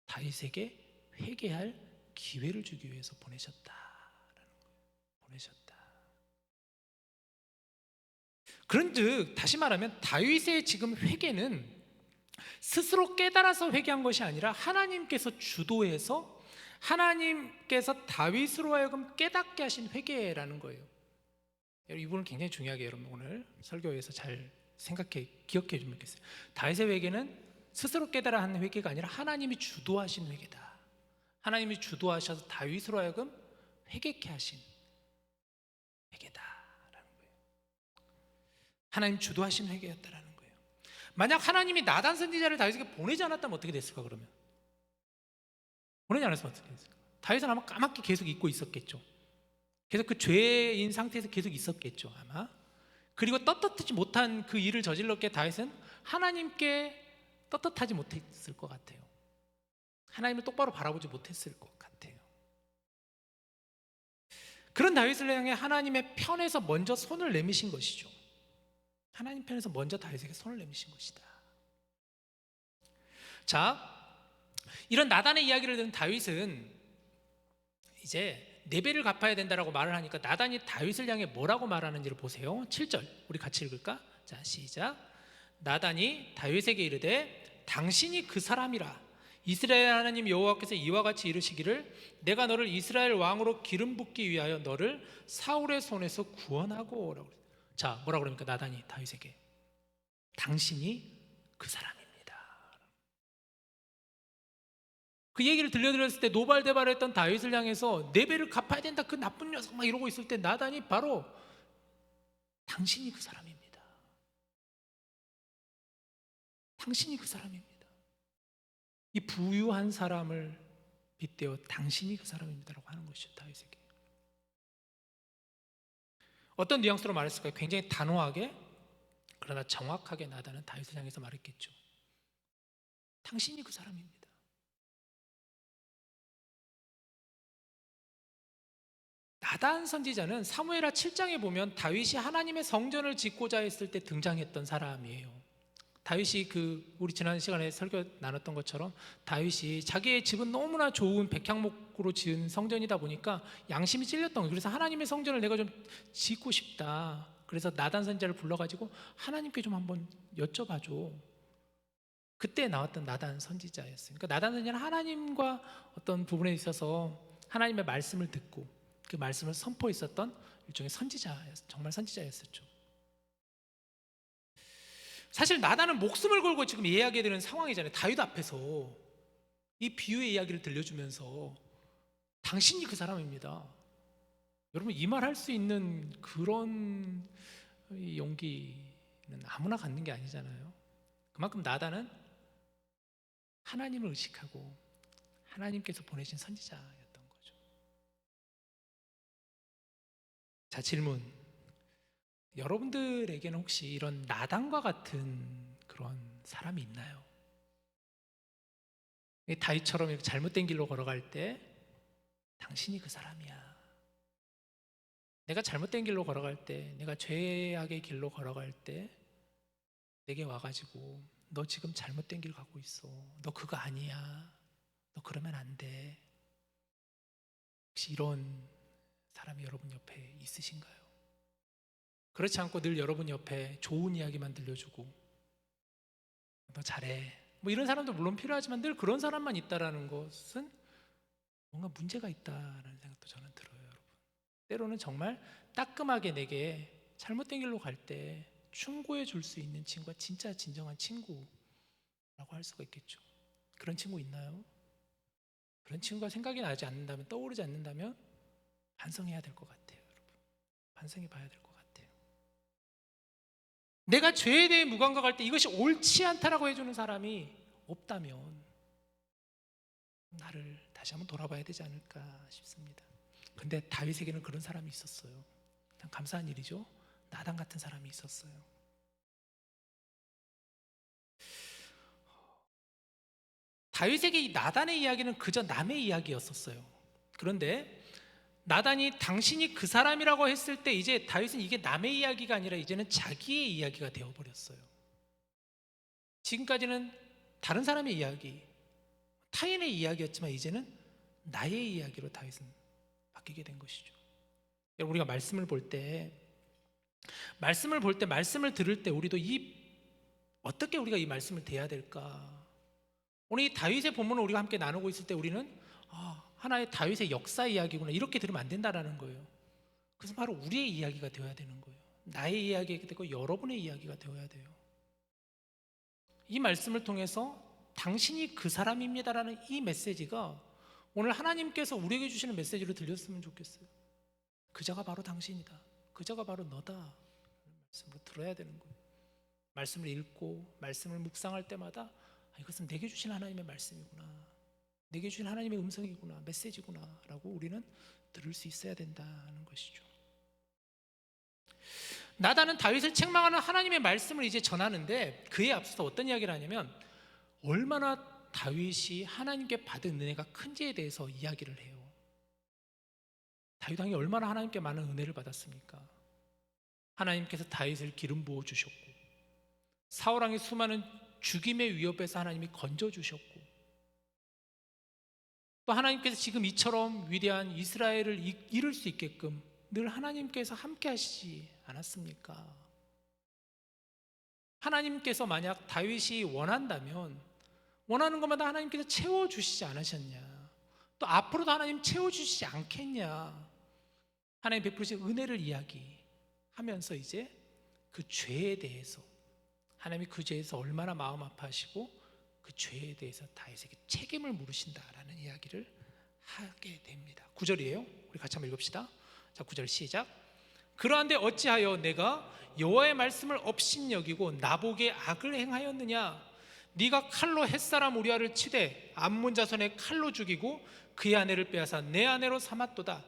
다윗에게 회개할 기회를 주기 위해서 보내셨다라는 거예요. 보내셨다. 그런즉 다시 말하면 다윗의 지금 회개는 스스로 깨달아서 회개한 것이 아니라 하나님께서 주도해서 하나님께서 다윗으로 하여금 깨닫게 하신 회개라는 거예요. 이 부분은 굉장히 중요하게 여러분 오늘 설교에서 잘 기억해 주면 좋겠어요. 다윗의 회개는 스스로 깨달아 하는 회개가 아니라 하나님이 주도하신 회개다. 하나님이 주도하셔서 다윗으로 하여금 회개케 하신 회개다라는 거예요. 하나님 주도하신 회개였다라는 거예요. 만약 하나님이 나단 선지자를 다윗에게 보내지 않았다면 어떻게 됐을까? 그러면 보내지 않았으면 어떻게 됐을까? 다윗은 아마 까맣게 계속 잊고 있었겠죠. 계속 그 죄인 상태에서 계속 있었겠죠 아마. 그리고 떳떳하지 못한 그 일을 저질렀기에 다윗은 하나님께 떳떳하지 못했을 것 같아요. 하나님을 똑바로 바라보지 못했을 것 같아요. 그런 다윗을 향해 하나님의 편에서 먼저 손을 내미신 것이죠. 하나님 편에서 먼저 다윗에게 손을 내미신 것이다. 자, 이런 나단의 이야기를 들은 다윗은 이제 네 배를 갚아야 된다라고 말을 하니까 나단이 다윗을 향해 뭐라고 말하는지를 보세요. 7절 우리 같이 읽을까? 자, 시작. 나단이 다윗에게 이르되 당신이 그 사람이라. 이스라엘 하나님 여호와께서 이와 같이 이르시기를 내가 너를 이스라엘 왕으로 기름 붓기 위하여 너를 사울의 손에서 구원하고 라고. 자, 뭐라 그럽니까? 나단이 다윗에게 당신이 그 사람입니다. 그 얘기를 들려드렸을 때 노발대발했던 다윗을 향해서 네 배를 갚아야 된다 그 나쁜 녀석 막 이러고 있을 때 나단이 바로 당신이 그 사람입니다. 당신이 그 사람입니다. 이 부유한 사람을 빗대어 당신이 그 사람입니다라고 하는 것이죠. 다윗에게 어떤 뉘앙스로 말했을까요? 굉장히 단호하게 그러나 정확하게 나단은 다윗을 향해서 말했겠죠. 당신이 그 사람입니다. 나단 선지자는 사무엘하 7장에 보면 다윗이 하나님의 성전을 짓고자 했을 때 등장했던 사람이에요. 다윗이 우리 지난 시간에 설교 나눴던 것처럼 다윗이 자기의 집은 너무나 좋은 백향목으로 지은 성전이다 보니까 양심이 찔렸던 거예요. 그래서 하나님의 성전을 내가 좀 짓고 싶다. 그래서 나단 선지자를 불러가지고 하나님께 좀 한번 여쭤봐줘. 그때 나왔던 나단 선지자였어요. 그러니까 나단 선지자는 하나님과 어떤 부분에 있어서 하나님의 말씀을 듣고 그 말씀을 선포했었던 일종의 선지자였어요. 정말 선지자였었죠. 사실 나단은 목숨을 걸고 지금 이야기해야 되는 상황이잖아요. 다윗 앞에서 이 비유의 이야기를 들려주면서 당신이 그 사람입니다. 여러분 이 말 할 수 있는 그런 용기는 아무나 갖는 게 아니잖아요. 그만큼 나단은 하나님을 의식하고 하나님께서 보내신 선지자였던 거죠. 자, 질문. 여러분들에게는 혹시 이런 나단과 같은 그런 사람이 있나요? 다윗처럼 이렇게 잘못된 길로 걸어갈 때 당신이 그 사람이야. 내가 잘못된 길로 걸어갈 때, 내가 죄악의 길로 걸어갈 때 내게 와가지고 너 지금 잘못된 길 가고 있어. 너 그거 아니야. 너 그러면 안 돼. 혹시 이런 사람이 여러분 옆에 있으신가요? 그렇지 않고 늘 여러분 옆에 좋은 이야기만 들려주고 너 잘해 뭐 이런 사람도 물론 필요하지만 늘 그런 사람만 있다라는 것은 뭔가 문제가 있다라는 생각도 저는 들어요. 여러분 때로는 정말 따끔하게 내게 잘못된 길로 갈 때 충고해 줄 수 있는 친구가 진짜 진정한 친구라고 할 수가 있겠죠. 그런 친구 있나요? 그런 친구가 생각이 나지 않는다면, 떠오르지 않는다면 반성해야 될 것 같아요. 여러분, 반성해 봐야 될 것 같아요. 내가 죄에 대해 무감각할 때 이것이 옳지 않다라고 해주는 사람이 없다면 나를 다시 한번 돌아봐야 되지 않을까 싶습니다. 근데 다윗에게는 그런 사람이 있었어요. 참 감사한 일이죠. 나단 같은 사람이 있었어요. 다윗에게 이 나단의 이야기는 그저 남의 이야기였었어요. 그런데 나단이 당신이 그 사람이라고 했을 때 이제 다윗은 이게 남의 이야기가 아니라 이제는 자기의 이야기가 되어버렸어요. 지금까지는 다른 사람의 이야기, 타인의 이야기였지만 이제는 나의 이야기로 다윗은 바뀌게 된 것이죠. 여러분, 우리가 말씀을 볼 때, 말씀을 들을 때 우리도 어떻게 우리가 이 말씀을 대해야 될까? 오늘 이 다윗의 본문을 우리가 함께 나누고 있을 때 우리는 하나의 다윗의 역사 이야기구나, 이렇게 들으면 안 된다라는 거예요. 그래서 바로 우리의 이야기가 되어야 되는 거예요. 나의 이야기가 되고 여러분의 이야기가 되어야 돼요. 이 말씀을 통해서 당신이 그 사람입니다라는 이 메시지가 오늘 하나님께서 우리에게 주시는 메시지로 들렸으면 좋겠어요. 그자가 바로 당신이다, 그자가 바로 너다, 말씀으로 들어야 되는 거예요. 말씀을 읽고 말씀을 묵상할 때마다 이것은 내게 주신 하나님의 말씀이구나, 내게 주신 하나님의 음성이구나, 메시지구나 라고 우리는 들을 수 있어야 된다는 것이죠. 나단은 다윗을 책망하는 하나님의 말씀을 이제 전하는데, 그에 앞서서 어떤 이야기를 하냐면 얼마나 다윗이 하나님께 받은 은혜가 큰지에 대해서 이야기를 해요. 다윗 왕이 얼마나 하나님께 많은 은혜를 받았습니까? 하나님께서 다윗을 기름 부어 주셨고, 사울 왕의 수많은 죽임의 위협에서 하나님이 건져 주셨고, 또 하나님께서 지금 이처럼 위대한 이스라엘을 이룰 수 있게끔 늘 하나님께서 함께 하시지 않았습니까? 하나님께서 만약 다윗이 원한다면 원하는 것마다 하나님께서 채워주시지 않으셨냐? 또 앞으로도 하나님 채워주시지 않겠냐? 하나님 베푸신 은혜를 이야기하면서 이제 그 죄에 대해서, 하나님이 그 죄에서 얼마나 마음 아파하시고 그 죄에 대해서 다윗에게 책임을 물으신다라는 이야기를 하게 됩니다. 9절이에요. 우리 같이 한번 읽읍시다. 자, 9절 시작. 그러한데 어찌하여 내가 여호와의 말씀을 업신여기고 나보기에 악을 행하였느냐? 네가 칼로 햇사람 우리아를 치되 암몬 자손의 칼로 죽이고 그의 아내를 빼앗아 내 아내로 삼았도다.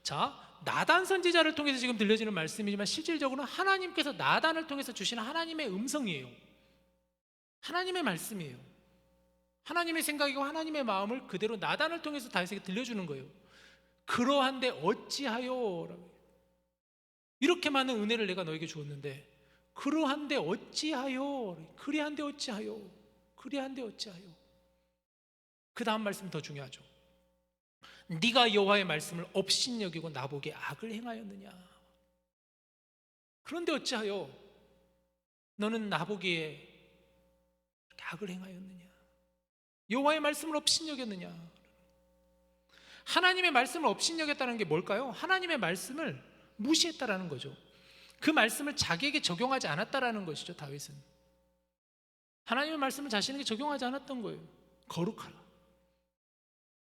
자, 나단 선지자를 통해서 지금 들려지는 말씀이지만 실질적으로는 하나님께서 나단을 통해서 주시는 하나님의 음성이에요. 하나님의 말씀이에요. 하나님의 생각이고 하나님의 마음을 그대로 나단을 통해서 다윗에게 들려주는 거예요. 그러한데 어찌하여, 이렇게 많은 은혜를 내가 너에게 주었는데 그러한데 어찌하여, 그리한데 어찌하여, 그리한데 어찌하여. 그 다음 말씀이 더 중요하죠. 네가 여호와의 말씀을 업신여기고 나보기에 악을 행하였느냐? 그런데 어찌하여 너는 나보기에 악을 행하였느냐? 여호와의 말씀을 업신여겼느냐? 하나님의 말씀을 업신여겼다는 게 뭘까요? 하나님의 말씀을 무시했다라는 거죠. 그 말씀을 자기에게 적용하지 않았다라는 것이죠. 다윗은 하나님의 말씀을 자신에게 적용하지 않았던 거예요. 거룩하라,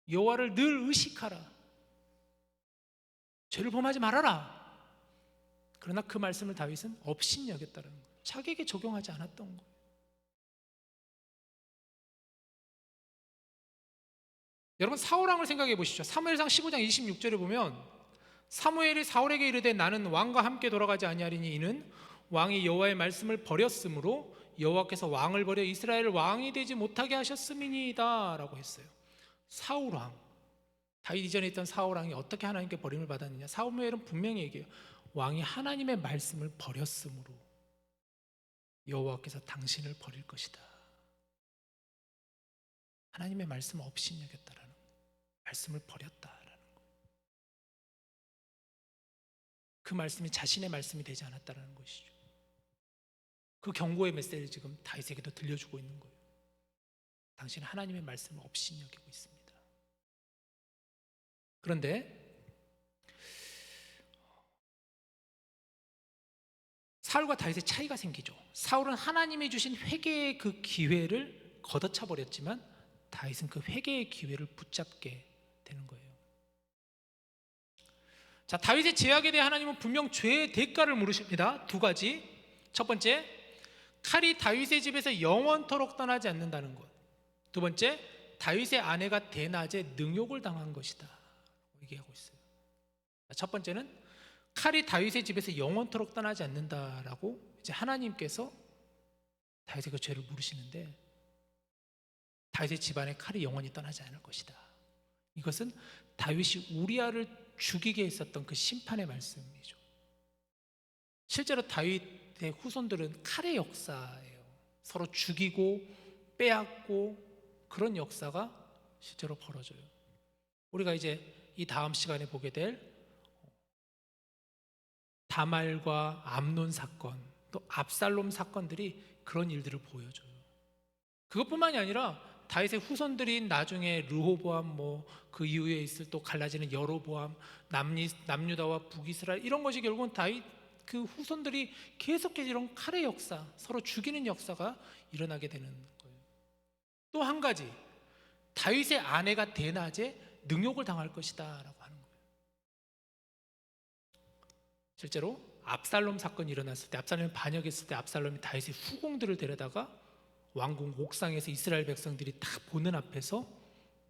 여호와를 늘 의식하라, 죄를 범하지 말아라. 그러나 그 말씀을 다윗은 업신여겼다는 거예요. 자기에게 적용하지 않았던 거예요. 여러분, 사울왕을 생각해 보시죠. 사무엘상 15장 26절에 보면 사무엘이 사울에게 이르되 나는 왕과 함께 돌아가지 아니하리니 이는 왕이 여호와의 말씀을 버렸으므로 여호와께서 왕을 버려 이스라엘 왕이 되지 못하게 하셨음이니이다 라고 했어요. 사울왕, 다윗 이전에 있던 사울왕이 어떻게 하나님께 버림을 받았느냐? 사무엘은 분명히 얘기해요. 왕이 하나님의 말씀을 버렸으므로 여호와께서 당신을 버릴 것이다. 하나님의 말씀을 업신여겼다라는 거예요. 말씀을 버렸다라는 거예요. 그 말씀이 자신의 말씀이 되지 않았다라는 것이죠. 그 경고의 메시지를 지금 다윗에게도 들려주고 있는 거예요. 당신은 하나님의 말씀을 업신여기고 있습니다. 그런데 사울과 다윗의 차이가 생기죠. 사울은 하나님이 주신 회개의 그 기회를 걷어차 버렸지만 다윗은 그 회개의 기회를 붙잡게 되는 거예요. 자, 다윗의 죄악에 대해 하나님은 분명 죄의 대가를 물으십니다. 두 가지. 첫 번째, 칼이 다윗의 집에서 영원토록 떠나지 않는다는 것. 두 번째, 다윗의 아내가 대낮에 능욕을 당한 것이다 얘기하고 있어요. 첫 번째는 칼이 다윗의 집에서 영원토록 떠나지 않는다라고 이제 하나님께서 다윗의 그 죄를 물으시는데, 다윗의 집안에 칼이 영원히 떠나지 않을 것이다. 이것은 다윗이 우리아를 죽이게 했었던 그 심판의 말씀이죠. 실제로 다윗의 후손들은 칼의 역사예요. 서로 죽이고 빼앗고 그런 역사가 실제로 벌어져요. 우리가 이제 이 다음 시간에 보게 될 다말과 암논 사건, 또 압살롬 사건들이 그런 일들을 보여줘요. 그것뿐만이 아니라 다윗의 후손들인 나중에 르호보암, 그 이후에 있을 또 갈라지는 여로보암, 남유다와 북이스라엘, 이런 것이 결국은 다윗 그 후손들이 계속해서 이런 칼의 역사, 서로 죽이는 역사가 일어나게 되는 거예요. 또 한 가지, 다윗의 아내가 대낮에 능욕을 당할 것이다 라고 하는 거예요. 실제로 압살롬 사건이 일어났을 때, 압살롬이 반역했을 때 압살롬이 다윗의 후궁들을 데려다가 왕궁 옥상에서 이스라엘 백성들이 다 보는 앞에서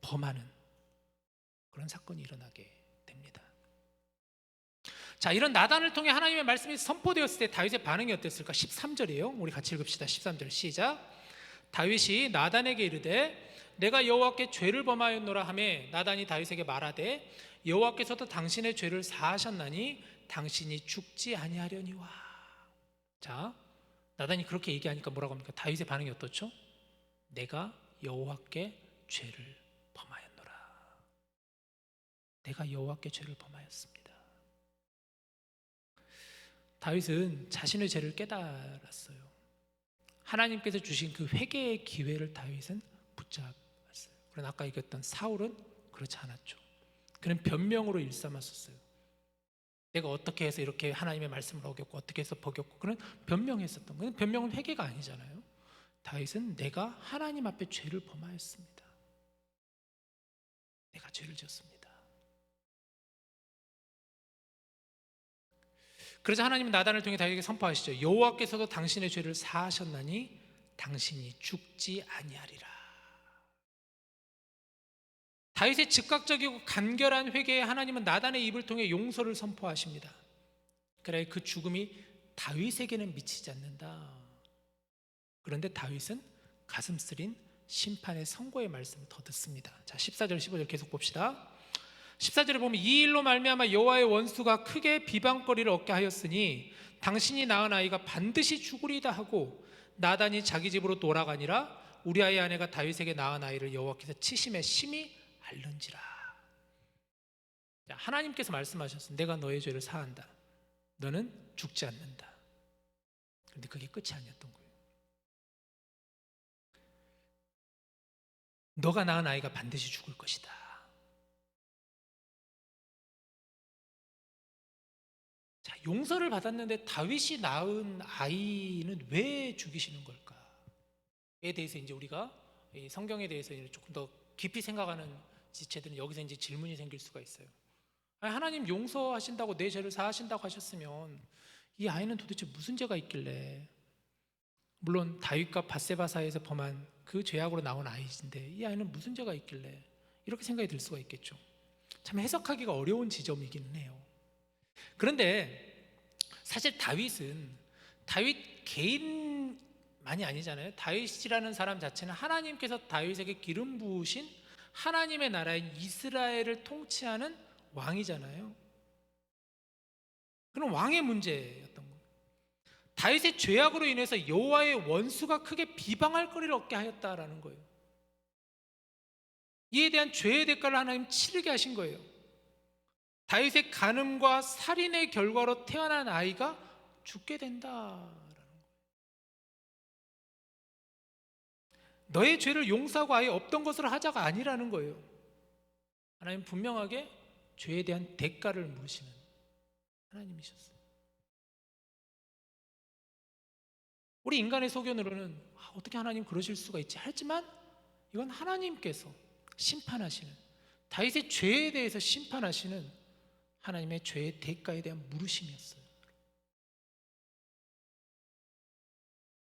범하는 그런 사건이 일어나게 됩니다. 자, 이런 나단을 통해 하나님의 말씀이 선포되었을 때 다윗의 반응이 어땠을까? 13절이에요. 우리 같이 읽읍시다. 13절 시작. 다윗이 나단에게 이르되 내가 여호와께 죄를 범하였노라 하매 나단이 다윗에게 말하되 여호와께서도 당신의 죄를 사하셨나니 당신이 죽지 아니하려니와. 자, 나단이 그렇게 얘기하니까 뭐라고 합니까? 다윗의 반응이 어떻죠? 내가 여호와께 죄를 범하였노라. 내가 여호와께 죄를 범하였습니다. 다윗은 자신의 죄를 깨달았어요. 하나님께서 주신 그 회개의 기회를 다윗은 붙잡았어요. 그러나 아까 얘기했던 사울은 그렇지 않았죠. 그는 변명으로 일삼았었어요. 내가 어떻게 해서 이렇게 하나님의 말씀을 어겼고 어떻게 해서 버겼고, 그는 변명했었던 거예요. 변명은 회개가 아니잖아요. 다윗은 내가 하나님 앞에 죄를 범하였습니다. 내가 죄를 지었습니다. 그래서 하나님은 나단을 통해 다윗에게 선포하시죠. 여호와께서도 당신의 죄를 사하셨나니 당신이 죽지 아니하리라. 다윗의 즉각적이고 간결한 회개에 하나님은 나단의 입을 통해 용서를 선포하십니다. 그래 그 죽음이 다윗에게는 미치지 않는다. 그런데 다윗은 가슴 쓰린 심판의 선고의 말씀을 더 듣습니다. 자, 14절 15절 계속 봅시다. 14절에 보면 이 일로 말미암아 여호와의 원수가 크게 비방거리를 얻게 하였으니 당신이 낳은 아이가 반드시 죽으리다 하고 나단이 자기 집으로 돌아가니라. 우리아의 아내가 다윗에게 낳은 아이를 여호와께서 치심에 심히 알른지라. 하나님께서 말씀하셨습니다. 내가 너의 죄를 사한다. 너는 죽지 않는다. 그런데 그게 끝이 아니었던 거예요. 너가 낳은 아이가 반드시 죽을 것이다. 자, 용서를 받았는데 다윗이 낳은 아이는 왜 죽이시는 걸까에 대해서 이제 우리가 이 성경에 대해서 조금 더 깊이 생각하는 지체들은 여기서 이제 질문이 생길 수가 있어요. 아니, 하나님 용서하신다고 내 죄를 사하신다고 하셨으면 이 아이는 도대체 무슨 죄가 있길래, 물론 다윗과 밧세바 사이에서 범한 그 죄악으로 나온 아이인데 이 아이는 무슨 죄가 있길래, 이렇게 생각이 들 수가 있겠죠. 참 해석하기가 어려운 지점이기는 해요. 그런데 사실 다윗은 다윗 개인만이 아니잖아요. 다윗이라는 사람 자체는 하나님께서 다윗에게 기름 부으신 하나님의 나라인 이스라엘을 통치하는 왕이잖아요. 그럼 왕의 문제였던 거예요. 다윗의 죄악으로 인해서 여호와의 원수가 크게 비방할 거리를 얻게 하였다라는 거예요. 이에 대한 죄의 대가를 하나님 치르게 하신 거예요. 다윗의 간음과 살인의 결과로 태어난 아이가 죽게 된다라는 거예요. 너의 죄를 용서하고 아예 없던 것으로 하자가 아니라는 거예요. 하나님 분명하게 죄에 대한 대가를 물으시는 하나님이셨어요. 우리 인간의 소견으로는 어떻게 하나님 그러실 수가 있지 하지만 이건 하나님께서 심판하시는, 다윗의 죄에 대해서 심판하시는 하나님의 죄의 대가에 대한 물으심이었어요.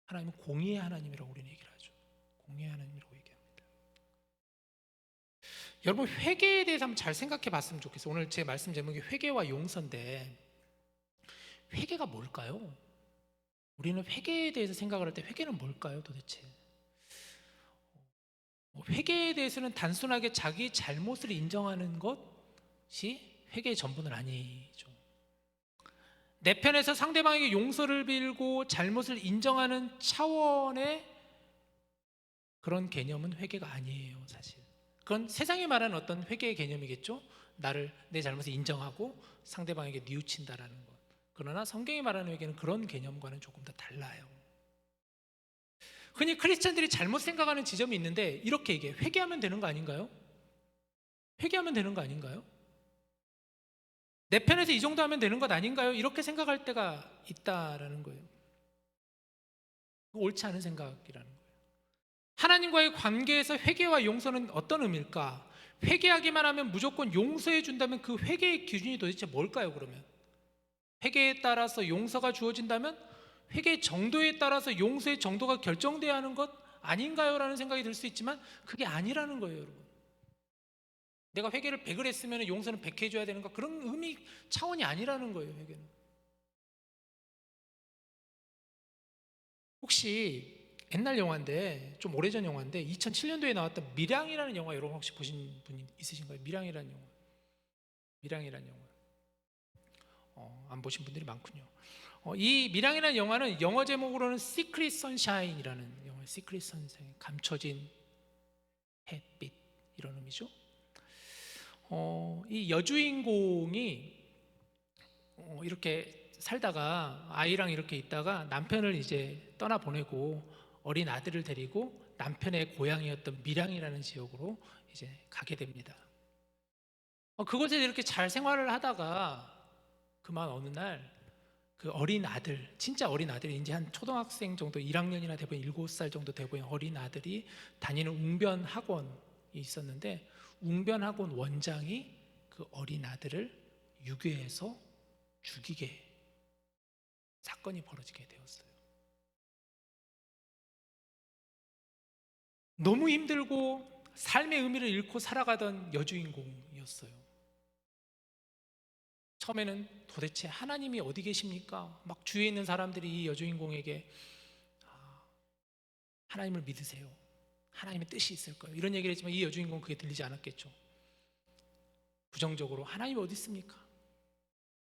하나님은 공의의 하나님이라고 우리는 얘기를 하죠. 공의의 하나님이라고 얘기합니다. 여러분, 회개에 대해서 한번 잘 생각해 봤으면 좋겠어요. 오늘 제 말씀 제목이 회개와 용서인데, 회개가 뭘까요? 우리는 회개에 대해서 생각을 할 때 회개는 뭘까요 도대체? 회개에 대해서는 단순하게 자기 잘못을 인정하는 것이 회개의 전부는 아니죠. 내 편에서 상대방에게 용서를 빌고 잘못을 인정하는 차원의 그런 개념은 회개가 아니에요, 사실. 그건 세상이 말하는 어떤 회개의 개념이겠죠. 내 잘못을 인정하고 상대방에게 뉘우친다라는 것. 그러나 성경이 말하는 회개는 그런 개념과는 조금 더 달라요. 흔히 크리스찬들이 잘못 생각하는 지점이 있는데 이렇게 얘기해요. 회개하면 되는 거 아닌가요? 회개하면 되는 거 아닌가요? 내 편에서 이 정도 하면 되는 것 아닌가요? 이렇게 생각할 때가 있다라는 거예요. 옳지 않은 생각이라는 거예요. 하나님과의 관계에서 회개와 용서는 어떤 의미일까? 회개하기만 하면 무조건 용서해 준다면 그 회개의 기준이 도대체 뭘까요, 그러면? 회개에 따라서 용서가 주어진다면 회개의 정도에 따라서 용서의 정도가 결정돼야 하는 것 아닌가요? 라는 생각이 들 수 있지만 그게 아니라는 거예요, 여러분. 내가 회개를 100을 했으면 용서는 100 해줘야 되는가? 그런 의미 차원이 아니라는 거예요, 회개는. 혹시 옛날 영화인데, 좀 오래전 영화인데 2007년도에 나왔던 밀양이라는 영화 여러분 혹시 보신 분 있으신가요? 밀양이라는 영화. 안 보신 분들이 많군요. 이 밀양이라는 영화는 영어 제목으로는 Secret Sunshine이라는 영화예요. Secret Sunshine, 감춰진 햇빛, 이런 의미죠. 이 여주인공이 이렇게 살다가 아이랑 이렇게 있다가 남편을 이제 떠나보내고 어린 아들을 데리고 남편의 고향이었던 밀양이라는 지역으로 이제 가게 됩니다. 그곳에 이렇게 잘 생활을 하다가 그만 어느 날 그 어린 아들, 진짜 어린 아들이 이제 한 초등학생 정도 1학년이나 돼 보이는 7살 정도 돼 보이는 어린 아들이 다니는 웅변 학원이 있었는데 웅변 학원 원장이 그 어린 아들을 유괴해서 죽이게 사건이 벌어지게 되었어요. 너무 힘들고 삶의 의미를 잃고 살아가던 여주인공이었어요. 처음에는 도대체 하나님이 어디 계십니까? 막 주위에 있는 사람들이 이 여주인공에게 하나님을 믿으세요. 하나님의 뜻이 있을 거예요. 이런 얘기를 했지만 이 여주인공은 그게 들리지 않았겠죠. 부정적으로 하나님이 어디 있습니까?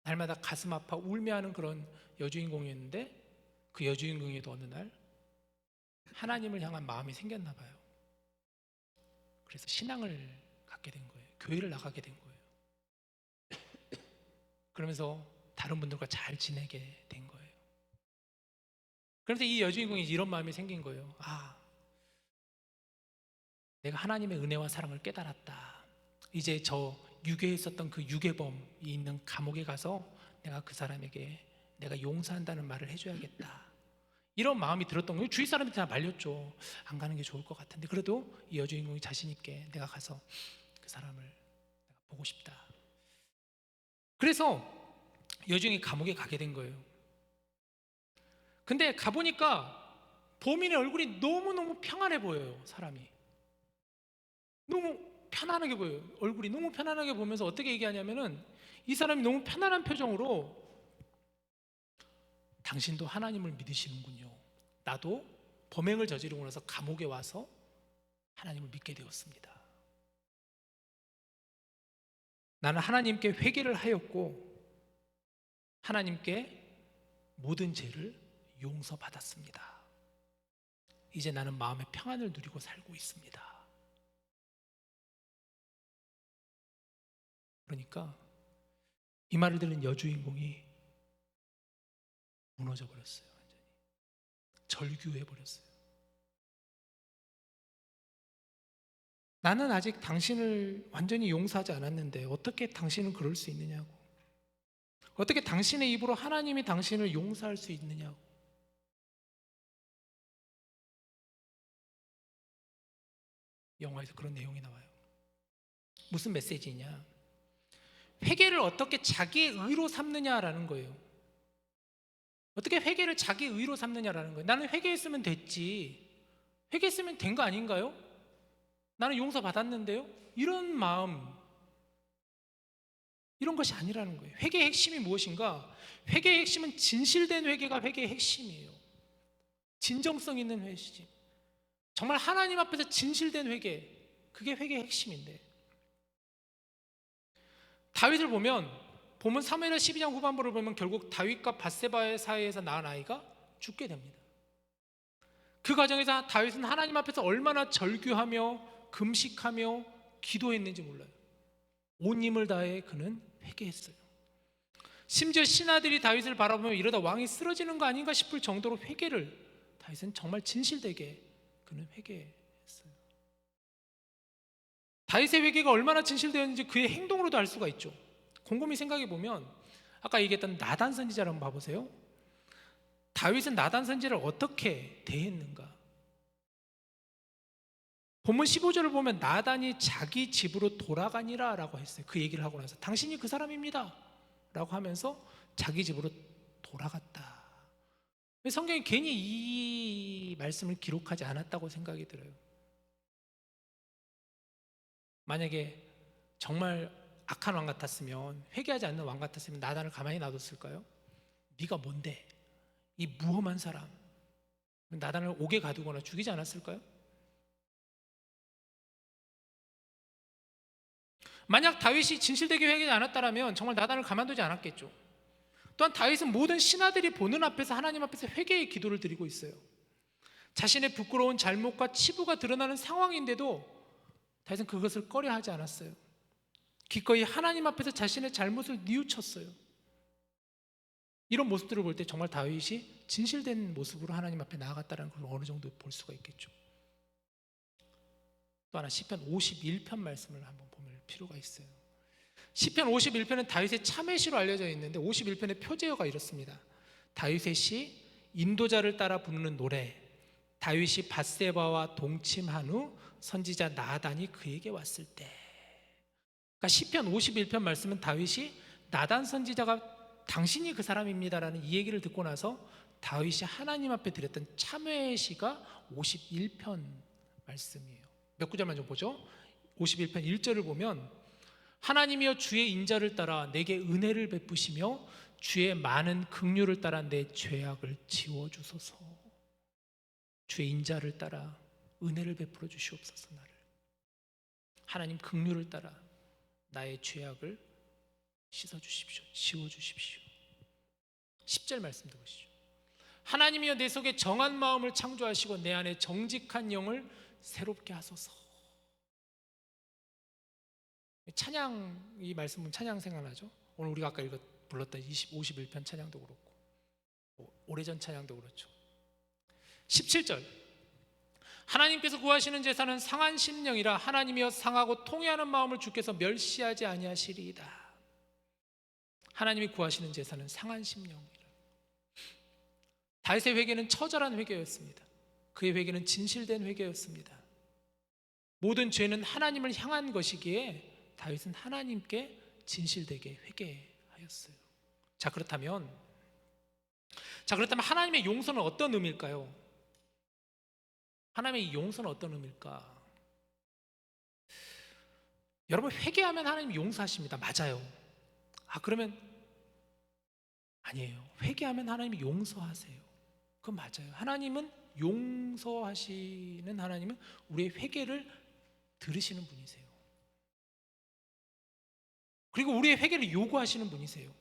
날마다 가슴 아파 울며하는 그런 여주인공이었는데 그 여주인공에도 어느 날 하나님을 향한 마음이 생겼나 봐요. 그래서 신앙을 갖게 된 거예요. 교회를 나가게 된 거예요. 그러면서 다른 분들과 잘 지내게 된 거예요. 그런데 이 여주인공이 이런 마음이 생긴 거예요. 내가 하나님의 은혜와 사랑을 깨달았다. 이제 저 유괴했었던 그 유괴범이 있는 감옥에 가서 내가 그 사람에게 내가 용서한다는 말을 해줘야겠다. 이런 마음이 들었던 거예요. 주위 사람들이 다 말렸죠. 안 가는 게 좋을 것 같은데 그래도 이 여주인공이 자신 있게 내가 가서 그 사람을 내가 보고 싶다. 그래서 여주인이 감옥에 가게 된 거예요. 근데 가보니까 범인의 얼굴이 너무너무 평안해 보여요. 사람이 너무 편안하게 보여요. 얼굴이 너무 편안하게 보면서 어떻게 얘기하냐면은 이 사람이 너무 편안한 표정으로 당신도 하나님을 믿으시는군요. 나도 범행을 저지르고 나서 감옥에 와서 하나님을 믿게 되었습니다. 나는 하나님께 회개를 하였고 하나님께 모든 죄를 용서받았습니다. 이제 나는 마음의 평안을 누리고 살고 있습니다. 그러니까 이 말을 들은 여주인공이 무너져 버렸어요. 완전히 절규해 버렸어요. 나는 아직 당신을 완전히 용서하지 않았는데 어떻게 당신은 그럴 수 있느냐고. 어떻게 당신의 입으로 하나님이 당신을 용서할 수 있느냐고. 영화에서 그런 내용이 나와요. 무슨 메시지냐? 회개를 어떻게 자기의 의로 삼느냐라는 거예요. 어떻게 회개를 자기 의로 삼느냐라는 거예요. 나는 회개했으면 됐지, 회개했으면 된 거 아닌가요? 나는 용서받았는데요? 이런 마음, 이런 것이 아니라는 거예요. 회개의 핵심이 무엇인가? 회개의 핵심은 진실된 회개가 회개의 핵심이에요. 진정성 있는 회심, 정말 하나님 앞에서 진실된 회개, 그게 회개의 핵심인데, 다윗을 보면 사무엘하 12장 후반부를 보면 결국 다윗과 밧세바의 사이에서 낳은 아이가 죽게 됩니다. 그 과정에서 다윗은 하나님 앞에서 얼마나 절규하며 금식하며 기도했는지 몰라요. 온 힘을 다해 그는 회개했어요. 심지어 신하들이 다윗을 바라보며 이러다 왕이 쓰러지는 거 아닌가 싶을 정도로 회개를, 다윗은 정말 진실되게 그는 회개했어요. 다윗의 회개가 얼마나 진실되었는지 그의 행동으로도 알 수가 있죠. 곰곰이 생각해 보면 아까 얘기했던 나단 선지자를 한번 봐보세요. 다윗은 나단 선지자를 어떻게 대했는가? 본문 15절을 보면 나단이 자기 집으로 돌아가니라 라고 했어요. 그 얘기를 하고 나서 당신이 그 사람입니다 라고 하면서 자기 집으로 돌아갔다. 성경이 괜히 이 말씀을 기록하지 않았다고 생각이 들어요. 만약에 정말 악한 왕 같았으면, 회개하지 않는 왕 같았으면 나단을 가만히 놔뒀을까요? 네가 뭔데? 이 무험한 사람, 나단을 옥에 가두거나 죽이지 않았을까요? 만약 다윗이 진실되게 회개하지 않았다면 정말 나단을 가만두지 않았겠죠. 또한 다윗은 모든 신하들이 보는 앞에서 하나님 앞에서 회개의 기도를 드리고 있어요. 자신의 부끄러운 잘못과 치부가 드러나는 상황인데도 다윗은 그것을 꺼려하지 않았어요. 기꺼이 하나님 앞에서 자신의 잘못을 뉘우쳤어요. 이런 모습들을 볼 때 정말 다윗이 진실된 모습으로 하나님 앞에 나아갔다는 걸 어느 정도 볼 수가 있겠죠. 또 하나 시편 51편 말씀을 한번 볼 필요가 있어요. 시편 51편은 다윗의 참회시로 알려져 있는데 51편의 표제어가 이렇습니다. 다윗의 시, 인도자를 따라 부르는 노래. 다윗이 밧세바와 동침한 후 선지자 나단이 그에게 왔을 때. 그러니까 시편 51편 말씀은 다윗이 나단 선지자가 당신이 그 사람입니다라는 이 얘기를 듣고 나서 다윗이 하나님 앞에 드렸던 참회의 시가 51편 말씀이에요. 몇 구절만 좀 보죠. 51편 1절을 보면 하나님이여 주의 인자를 따라 내게 은혜를 베푸시며 주의 많은 긍휼을 따라 내 죄악을 지워주소서. 주의 인자를 따라 은혜를 베풀어 주시옵소서. 나를 하나님 긍휼을 따라 나의 죄악을 씻어주십시오, 지워주십시오. 10절 말씀 들으시죠. 하나님이여 내 속에 정한 마음을 창조하시고 내 안에 정직한 영을 새롭게 하소서. 찬양, 이 말씀은 찬양 생각나죠? 오늘 우리가 아까 불렀던 51편 찬양도 그렇고 오래전 찬양도 그렇죠. 17절 하나님께서 구하시는 제사는 상한 심령이라 하나님이여 상하고 통회하는 마음을 주께서 멸시하지 아니하시리이다. 하나님이 구하시는 제사는 상한 심령이라. 다윗의 회개는 처절한 회개였습니다. 그의 회개는 진실된 회개였습니다. 모든 죄는 하나님을 향한 것이기에 다윗은 하나님께 진실되게 회개하였어요. 자, 그렇다면 하나님의 용서는 어떤 의미일까요? 하나님의 용서는 어떤 의미일까? 여러분, 회개하면 하나님이 용서하십니다. 맞아요. 그러면 아니에요. 회개하면 하나님이 용서하세요. 그건 맞아요. 하나님은 용서하시는 하나님은 우리의 회개를 들으시는 분이세요. 그리고 우리의 회개를 요구하시는 분이세요.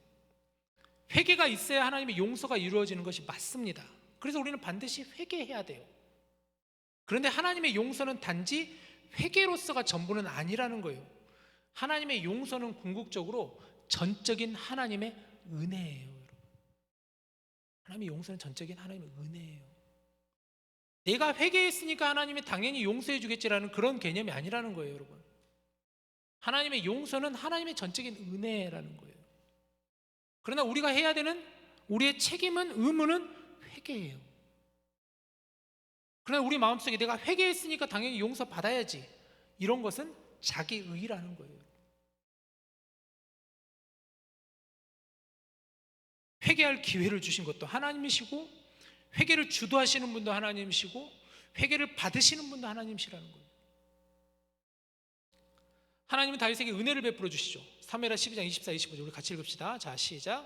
회개가 있어야 하나님의 용서가 이루어지는 것이 맞습니다. 그래서 우리는 반드시 회개해야 돼요. 그런데 하나님의 용서는 단지 회개로서가 전부는 아니라는 거예요. 하나님의 용서는 궁극적으로 전적인 하나님의 은혜예요. 여러분. 하나님의 용서는 전적인 하나님의 은혜예요. 내가 회개했으니까 하나님이 당연히 용서해 주겠지라는 그런 개념이 아니라는 거예요. 여러분, 하나님의 용서는 하나님의 전적인 은혜라는 거예요. 그러나 우리가 해야 되는 우리의 책임은, 의무는 회개예요. 그러나 우리 마음속에 내가 회개했으니까 당연히 용서받아야지 이런 것은 자기 의라는 거예요. 회개할 기회를 주신 것도 하나님이시고, 회개를 주도하시는 분도 하나님이시고, 회개를 받으시는 분도 하나님이시라는 거예요. 하나님은 다윗에게 은혜를 베풀어 주시죠. 사무엘하 12장 24, 25절 우리 같이 읽읍시다. 자, 시작.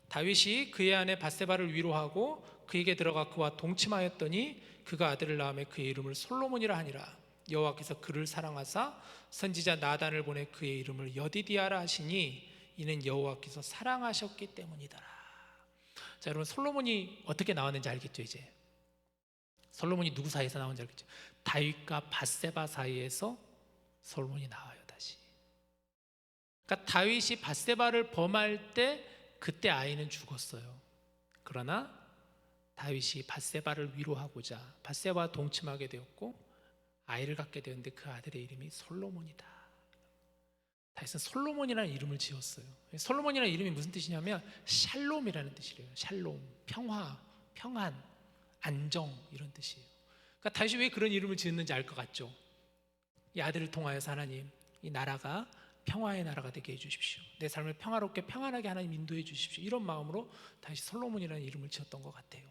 다윗이 그의 아내 밧세바를 위로하고 그에게 들어가 그와 동침하였더니 그가 아들을 낳음에 그의 이름을 솔로몬이라 하니라. 여호와께서 그를 사랑하사 선지자 나단을 보내 그의 이름을 여디디아라 하시니 이는 여호와께서 사랑하셨기 때문이더라. 자, 여러분, 솔로몬이 어떻게 나왔는지 알겠죠? 이제 솔로몬이 누구 사이에서 나온지 알겠죠? 다윗과 밧세바 사이에서 솔로몬이 나와요. 다시. 그러니까 다윗이 밧세바를 범할 때 그때 아이는 죽었어요. 그러나 다윗이 밧세바를 위로하고자 밧세바와 동침하게 되었고 아이를 갖게 되었는데 그 아들의 이름이 솔로몬이다. 다윗은 솔로몬이라는 이름을 지었어요. 솔로몬이라는 이름이 무슨 뜻이냐면 샬롬이라는 뜻이래요. 샬롬, 평화, 평안, 안정, 이런 뜻이에요. 그러니까 다윗이 왜 그런 이름을 지었는지 알 것 같죠? 이 아들을 통하여서 하나님, 이 나라가 평화의 나라가 되게 해주십시오. 내 삶을 평화롭게 평안하게 하나님 인도해 주십시오. 이런 마음으로 다시 솔로몬이라는 이름을 지었던 것 같아요.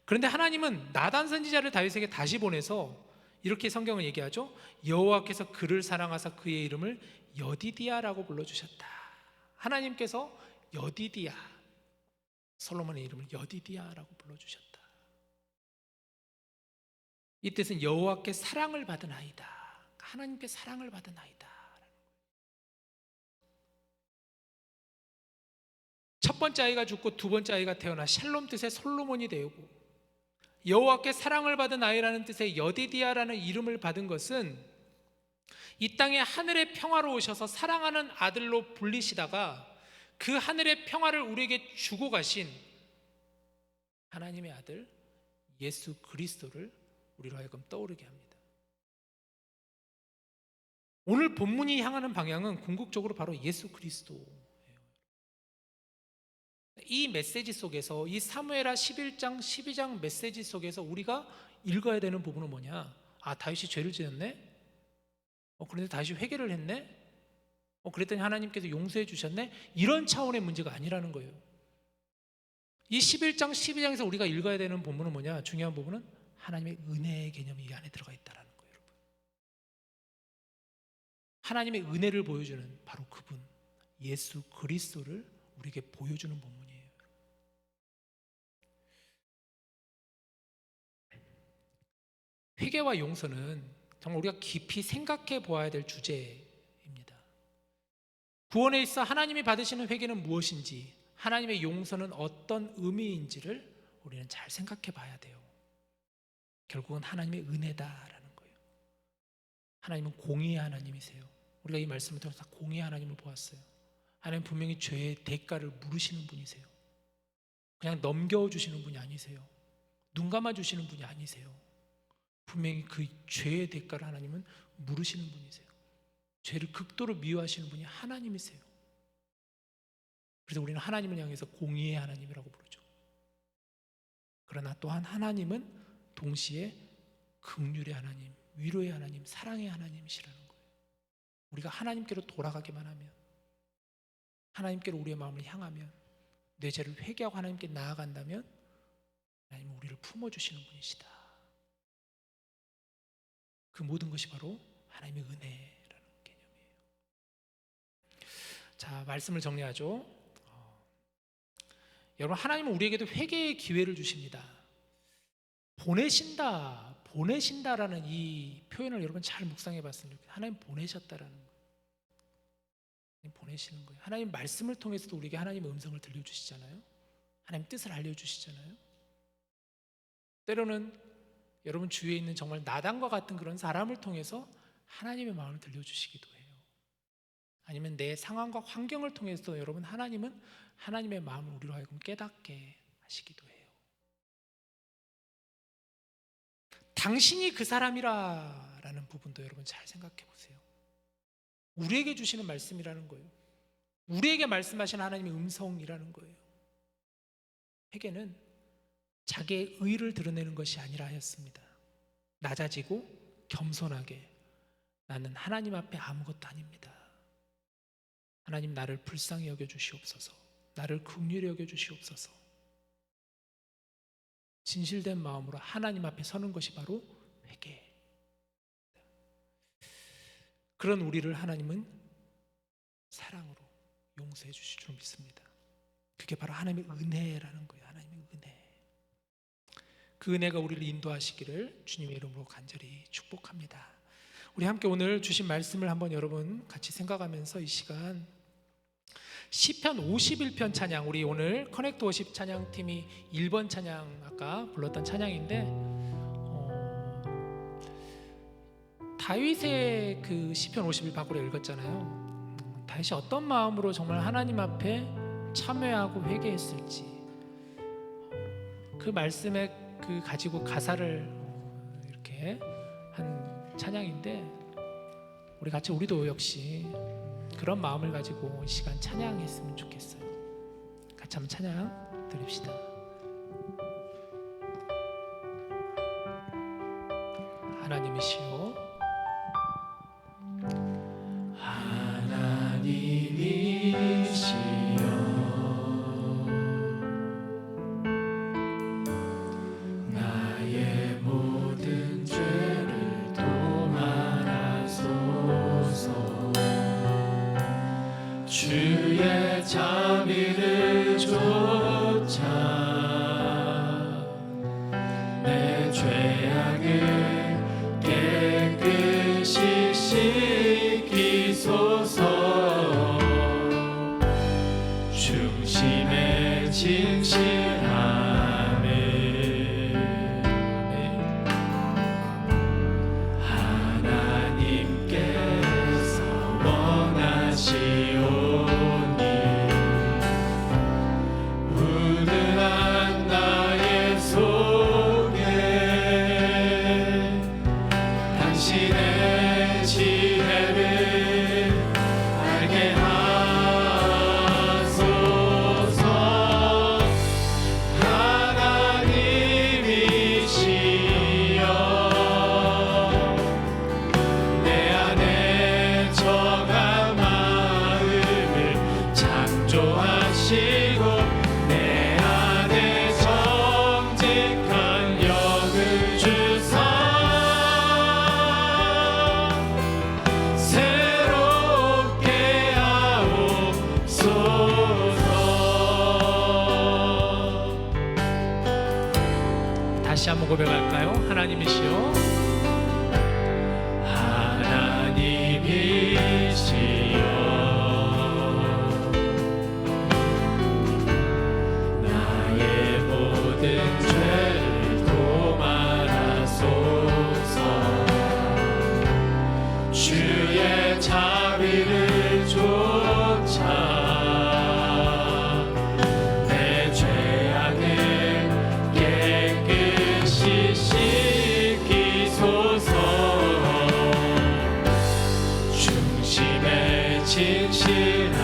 그런데 하나님은 나단 선지자를 다윗에게 다시 보내서 이렇게 성경은 얘기하죠. 여호와께서 그를 사랑하사 그의 이름을 여디디아라고 불러주셨다. 하나님께서 여디디아, 솔로몬의 이름을 여디디아라고 불러주셨다. 이 뜻은 여호와께 사랑을 받은 아이다. 하나님께 사랑을 받은 아이다. 첫 번째 아이가 죽고 두 번째 아이가 태어나 샬롬 뜻의 솔로몬이 되고, 여호와께 사랑을 받은 아이라는 뜻의 여디디아라는 이름을 받은 것은 이 땅에 하늘의 평화로 오셔서 사랑하는 아들로 불리시다가 그 하늘의 평화를 우리에게 주고 가신 하나님의 아들 예수 그리스도를 우리로 하여금 떠오르게 합니다. 오늘 본문이 향하는 방향은 궁극적으로 바로 예수 그리스도예요. 이 메시지 속에서, 이 사무엘하 11장 12장 메시지 속에서 우리가 읽어야 되는 부분은 뭐냐? 아, 다윗이 죄를 지었네? 그런데 다윗이 회개를 했네? 그랬더니 하나님께서 용서해 주셨네? 이런 차원의 문제가 아니라는 거예요. 이 11장 12장에서 우리가 읽어야 되는 부분은 뭐냐? 중요한 부분은 하나님의 은혜의 개념이 이 안에 들어가 있다는 거예요. 여러분, 하나님의 은혜를 보여주는 바로 그분 예수 그리스도를 우리에게 보여주는 본문이에요. 회개와 용서는 정말 우리가 깊이 생각해 보아야 될 주제입니다. 구원에 있어 하나님이 받으시는 회개는 무엇인지, 하나님의 용서는 어떤 의미인지를 우리는 잘 생각해 봐야 돼요. 결국은 하나님의 은혜다라는 거예요. 하나님은 공의의 하나님이세요. 우리가 이 말씀을 통해서 공의의 하나님을 보았어요. 하나님 분명히 죄의 대가를 물으시는 분이세요. 그냥 넘겨주시는 분이 아니세요. 눈 감아주시는 분이 아니세요. 분명히 그 죄의 대가를 하나님은 물으시는 분이세요. 죄를 극도로 미워하시는 분이 하나님이세요. 그래서 우리는 하나님을 향해서 공의의 하나님이라고 부르죠. 그러나 또한 하나님은 동시에 긍휼의 하나님, 위로의 하나님, 사랑의 하나님이시라는 거예요. 우리가 하나님께로 돌아가기만 하면, 하나님께로 우리의 마음을 향하면, 내 죄를 회개하고 하나님께 나아간다면 하나님은 우리를 품어주시는 분이시다. 그 모든 것이 바로 하나님의 은혜라는 개념이에요. 자, 말씀을 정리하죠. 여러분, 하나님은 우리에게도 회개의 기회를 주십니다. 보내신다라는 이 표현을 여러분 잘 묵상해 봤으면 좋겠어요. 하나님 보내셨다라는 거예요. 하나님 보내시는 거예요. 하나님 말씀을 통해서도 우리에게 하나님의 음성을 들려주시잖아요. 하나님 뜻을 알려주시잖아요. 때로는 여러분 주위에 있는 정말 나단과 같은 그런 사람을 통해서 하나님의 마음을 들려주시기도 해요. 아니면 내 상황과 환경을 통해서 여러분 하나님은 하나님의 마음을 우리로 하여금 깨닫게 하시기도 해요. 당신이 그 사람이라는 부분도 여러분 잘 생각해 보세요. 우리에게 주시는 말씀이라는 거예요. 우리에게 말씀하신 하나님의 음성이라는 거예요. 회개는 자기의 의를 드러내는 것이 아니라 하였습니다. 낮아지고 겸손하게 나는 하나님 앞에 아무것도 아닙니다. 하나님, 나를 불쌍히 여겨주시옵소서. 나를 긍휼히 여겨주시옵소서. 진실된 마음으로 하나님 앞에 서는 것이 바로 회개. 그런 우리를 하나님은 사랑으로 용서해 주실 줄 믿습니다. 그게 바로 하나님의 은혜라는 거예요. 하나님의 은혜. 그 은혜가 우리를 인도하시기를 주님의 이름으로 간절히 축복합니다. 우리 함께 오늘 주신 말씀을 한번 여러분 같이 생각하면서 이 시간 시편 51편 찬양, 우리 오늘 커넥트 워십 찬양팀이 1번 찬양 아까 불렀던 찬양인데 다윗의 그 시편 51 바꾸려 읽었잖아요. 다윗이 어떤 마음으로 정말 하나님 앞에 참회하고 회개했을지, 그 말씀에 그 가지고 가사를 이렇게 한 찬양인데, 우리도 역시 그런 마음을 가지고 이 시간 찬양했으면 좋겠어요. 같이 한번 찬양 드립시다. 하나님이시여, 나의 모든 죄를 도말하소서. 주의 자비를 쫓아 내 죄악을 깨끗이 씻기소서. 중심에 진실함을 하나님께서 원하시오니 우둔한 나의 속에 당신의 지혜를 알게 하소서. 하나님이시여, 내 안에 정한 마음을 창조하시고 내 안에 정직한 영을 주사 새롭게 하옵소서. 다시 한번 고백할까요? 하나님이시여, 하나님이시여, 나의 모든 죄를 도말하소서. 주의 자비를 쫓아 내 죄악을 깨끗이 씻기소서. 중심에 진실함을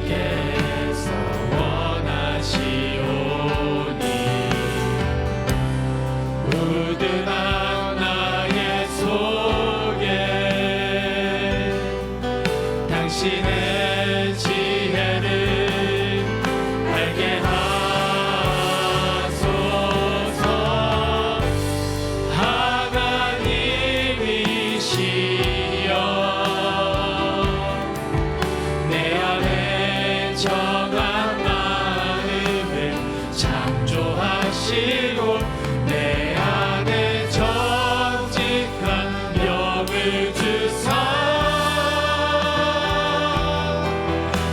하나님께서 원하시오니 우둔한 나의 속에 당신의 지혜를 알게 하소서. 하나님이시여, 내 안에 정한 마음을 창조하시고 내 안에 정직한 영을 주사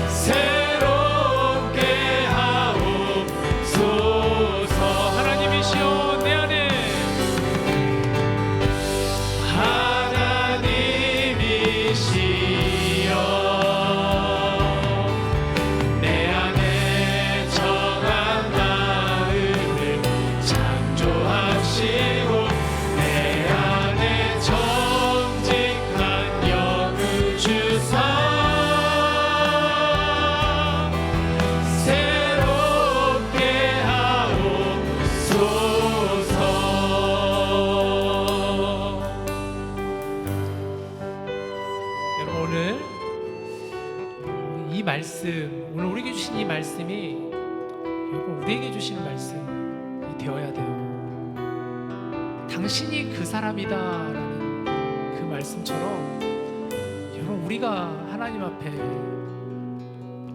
새롭게 하옵소서. 하나님이시여, 내 안에 하나님이시여, 내 안에 정한 마음을 창조하시고 내 안에 정직한 말씀, 오늘 우리에게 주신 이 말씀이 여러분 우리에게 주시는 말씀이 되어야 돼요. 당신이 그 사람이다라는 그 말씀처럼 여러분 우리가 하나님 앞에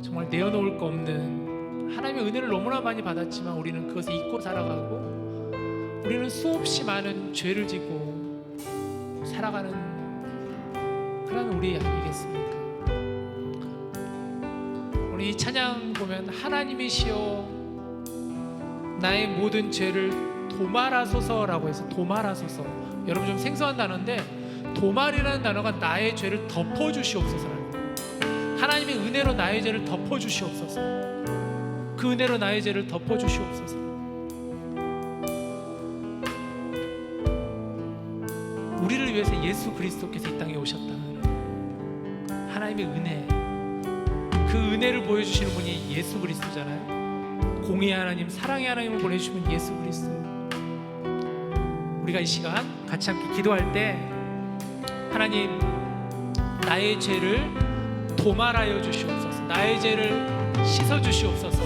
정말 내어놓을 거 없는 하나님의 은혜를 너무나 많이 받았지만 우리는 그것을 잊고 살아가고 우리는 수없이 많은 죄를 지고 살아가는 그런 우리 아니겠습니까? 오늘 이 찬양 보면 하나님이시여 나의 모든 죄를 도말하소서라고 해서 도말하소서, 여러분 좀 생소한 단어인데 도말이라는 단어가 나의 죄를 덮어주시옵소서라는 거예요. 하나님의 은혜로 나의 죄를 덮어주시옵소서. 그 은혜로 나의 죄를 덮어주시옵소서. 우리를 위해서 예수 그리스도께서 이 땅에 오셨다. 하나님의 은혜, 그 은혜를 보여주시는 분이 예수 그리스도잖아요. 공의의 하나님, 사랑의 하나님을 보내주시면 예수 그리스도. 우리가 이 시간 같이 함께 기도할 때 하나님 나의 죄를 도말하여 주시옵소서. 나의 죄를 씻어 주시옵소서.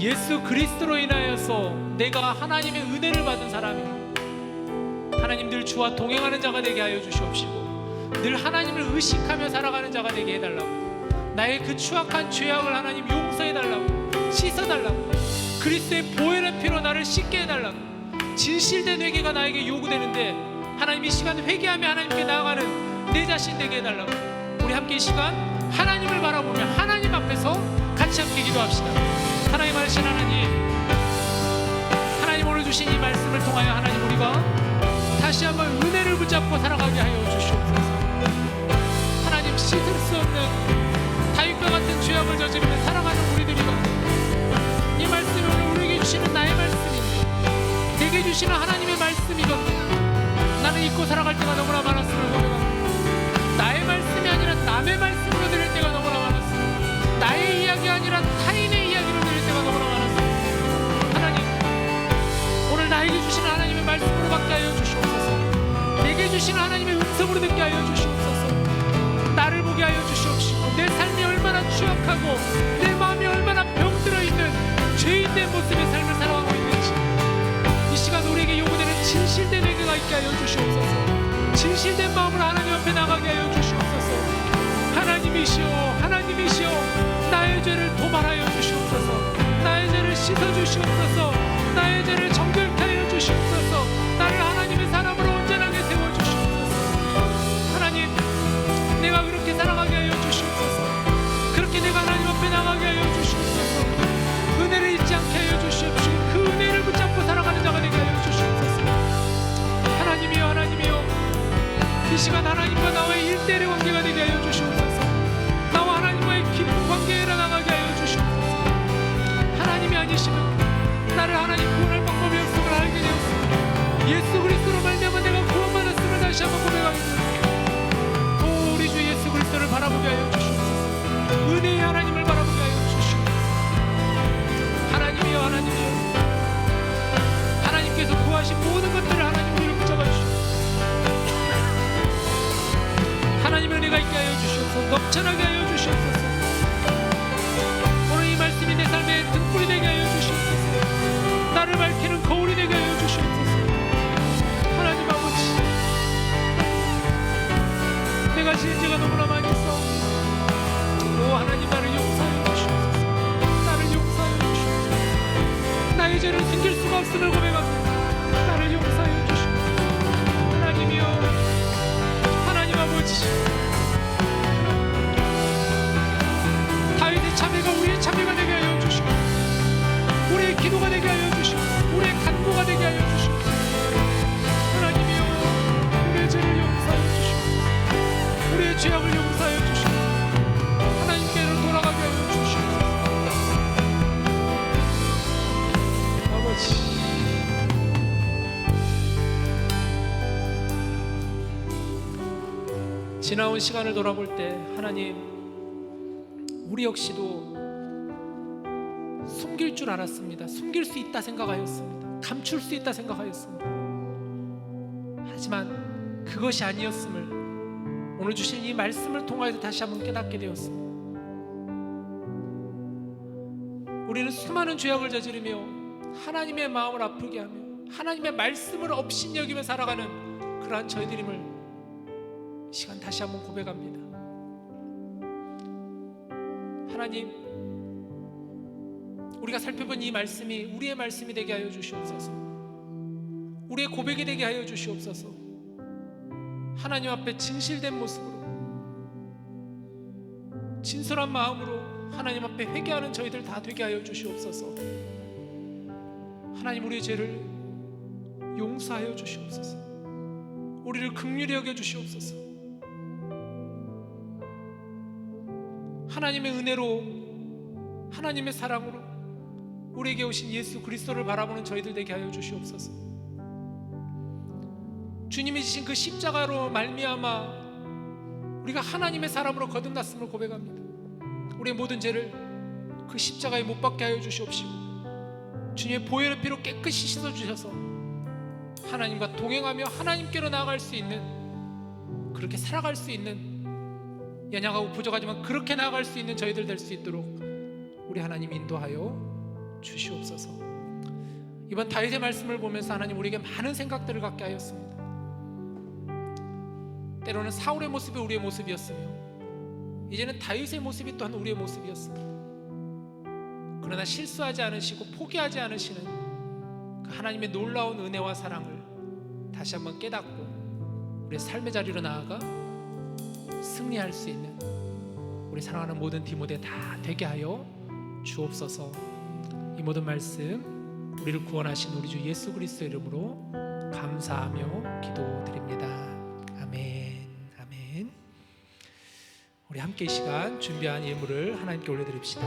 예수 그리스도로 인하여서 내가 하나님의 은혜를 받은 사람이고 하나님 늘 주와 동행하는 자가 되게 하여 주시옵시고 늘 하나님을 의식하며 살아가는 자가 되게 해달라고, 나의 그 추악한 죄악을 하나님 용서해달라고, 씻어달라고, 그리스도의 보혈의 피로 나를 씻게 해달라고. 진실된 회개가 나에게 요구되는데 하나님 이 시간 회개하며 하나님께 나아가는 내 자신 되게 해달라고. 우리 함께 이 시간 하나님을 바라보며 하나님 앞에서 같이 함께 기도합시다. 하나님 하신 하나님, 하나님 오늘 주신 이 말씀을 통하여 하나님 우리가 다시 한번 은혜를 붙잡고 살아가게 하여 주시옵소서. 하나님 씻을 수 없는 다윗과 같은 죄악을 저지르며 살아가는 우리들이거든요. 이 말씀이 오늘 우리에게 주시는 나의 말씀입니다. 내게 주시는 하나님의 말씀이거든요. 나는 잊고 살아갈 때가 너무나 많았음을 고백합니다. 나의 말씀이 아니라 남의 말씀으로 들을 때가 너무나 많았습니다. 나의 이야기 아니라 타인의 이야기로 들을 때가 너무나 많았습니다. 하나님 오늘 나에게 주시는 하나님의 말씀으로 받게 하여 주시옵소서. 내게 주시는 하나님의 음성으로 듣게 하여 주시옵소서. 나를 보게 하여 주시옵시고 내 삶이 얼마나 추악하고 내 마음이 얼마나 병들어 있는 죄인된 모습의 삶을 살아가고 있는지 이 시간 우리에게 요구되는 진실된 회개가 있게 하여 주시옵소서. 진실된 마음으로 하나님 앞에 나가게 하여 주시옵소서. 하나님이시여, 하나님이시여, 나의 죄를 도말하여 주시옵소서. 나의 죄를 씻어 주시옵소서. 나의 죄를 정결케 하여 주시옵소서. 나를 하나님의 사람으로 온전하게 세워 주시옵소서. 하나님, 내가 그렇게 살아가게 하여 주시옵소서. 그렇게 내가 하나님 앞에 나가게 하여 주시옵소서. 은혜를 잊지 않게 하여 주시옵시고 그 은혜를 붙잡고 살아가는 자가 되게 하여 주시옵소서. 하나님이여, 하나님이여, 이 시간 하나님과 나와의 1대1의 관계가 되게 하여 주시옵소서. 나와 하나님과의 깊은 관계에 나가게 하여 주시옵소서. 하나님이 아니시면 나를 하나님 구원할 방법이 없음을 알게 되었습니다. 예수 그리스도로 말미암아 내가 구원받았음을 다시 한번 고백하겠습니다. 오, 우리 주 예수 그리스도를 바라보게 하여 주시옵소서. 은혜의 하나님을 바라보게 하여 주시옵소서. 하나님이여, 하나님이여, 하나님께서 구하신 모든 것들을 하나님 우리를 붙잡아 주시옵소서. 하나님의 은혜가 있게 하여 주시옵소서. 넘쳐나게 하여 주시옵소서. 오늘 이 말씀이 내 삶의 등불이 되게 하여 주시옵소서. 나를 밝히는 거울이 되게 하여 주시옵소서. 하나님 아버지, 내가 지은 죄가 너무나 많이 있어. 오 하나님, 나를 용서하여 주시옵소서. 나를 용서하여 주시옵소서. 나의 죄를 숨길 수가 없음을 고백합니다. 나를 용서하여 주시옵소서. 하나님이여, 하나님 아버지, 다윗의 참회가 우리의 참회가 되게 하여 주시고 우리의 기도가 되게 하여 주시고 우리의 간구가 되게 하여 주시고 하나님이여, 우리의 죄를 용서하여 주시고 우리의 죄악을 용서하여 주시고 하나님께로 돌아가게 하여 주시고 아버지, 지나온 시간을 돌아볼 때 하나님, 우리 역시도 숨길 줄 알았습니다. 숨길 수 있다 생각하였습니다. 감출 수 있다 생각하였습니다. 하지만 그것이 아니었음을 오늘 주신 이 말씀을 통하여서 다시 한번 깨닫게 되었습니다. 우리는 수많은 죄악을 저지르며 하나님의 마음을 아프게 하며 하나님의 말씀을 업신여기며 살아가는 그러한 저희들임을 이 시간 다시 한번 고백합니다. 하나님, 우리가 살펴본 이 말씀이 우리의 말씀이 되게 하여 주시옵소서. 우리의 고백이 되게 하여 주시옵소서. 하나님 앞에 진실된 모습으로, 진솔한 마음으로 하나님 앞에 회개하는 저희들 다 되게 하여 주시옵소서. 하나님, 우리의 죄를 용서하여 주시옵소서. 우리를 긍휼히 여겨 주시옵소서. 하나님의 은혜로, 하나님의 사랑으로 우리에게 오신 예수 그리스도를 바라보는 저희들 되게 하여 주시옵소서. 주님이 지신 그 십자가로 말미암아 우리가 하나님의 사람으로 거듭났음을 고백합니다. 우리의 모든 죄를 그 십자가에 못 박게 하여 주시옵시고 주님의 보혈의 피로 깨끗이 씻어주셔서 하나님과 동행하며 하나님께로 나아갈 수 있는, 그렇게 살아갈 수 있는, 연약하고 부족하지만 그렇게 나아갈 수 있는 저희들 될 수 있도록 우리 하나님 인도하여 주시옵소서. 이번 다윗의 말씀을 보면서 하나님 우리에게 많은 생각들을 갖게 하였습니다. 때로는 사울의 모습이 우리의 모습이었으며 이제는 다윗의 모습이 또한 우리의 모습이었습니다. 그러나 실수하지 않으시고 포기하지 않으시는 그 하나님의 놀라운 은혜와 사랑을 다시 한번 깨닫고 우리의 삶의 자리로 나아가 승리할 수 있는 우리 사랑하는 모든 디모데 다 되게 하여 주옵소서. 이 모든 말씀 우리를 구원하신 우리 주 예수 그리스도의 이름으로 감사하며 기도드립니다. 아멘. 아멘. 우리 함께 이 시간 준비한 예물을 하나님께 올려드립시다.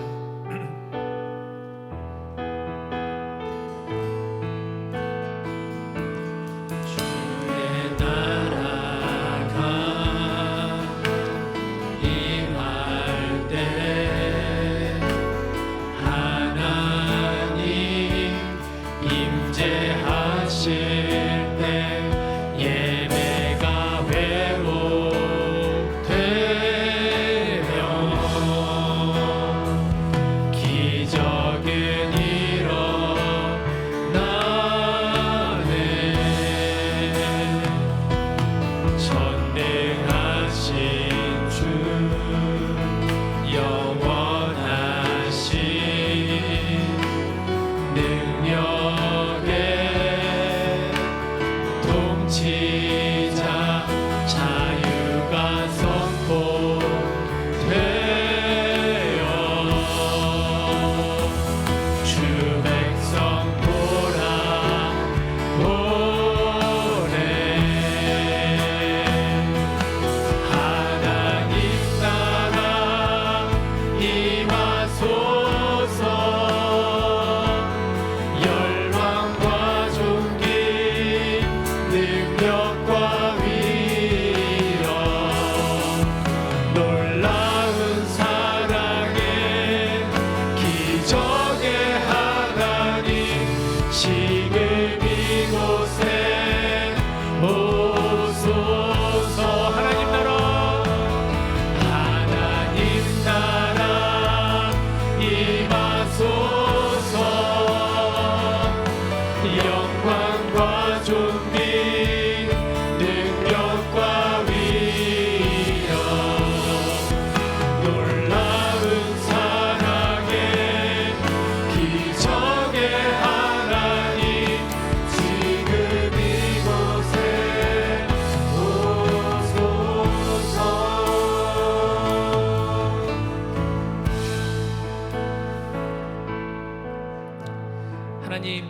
하나님,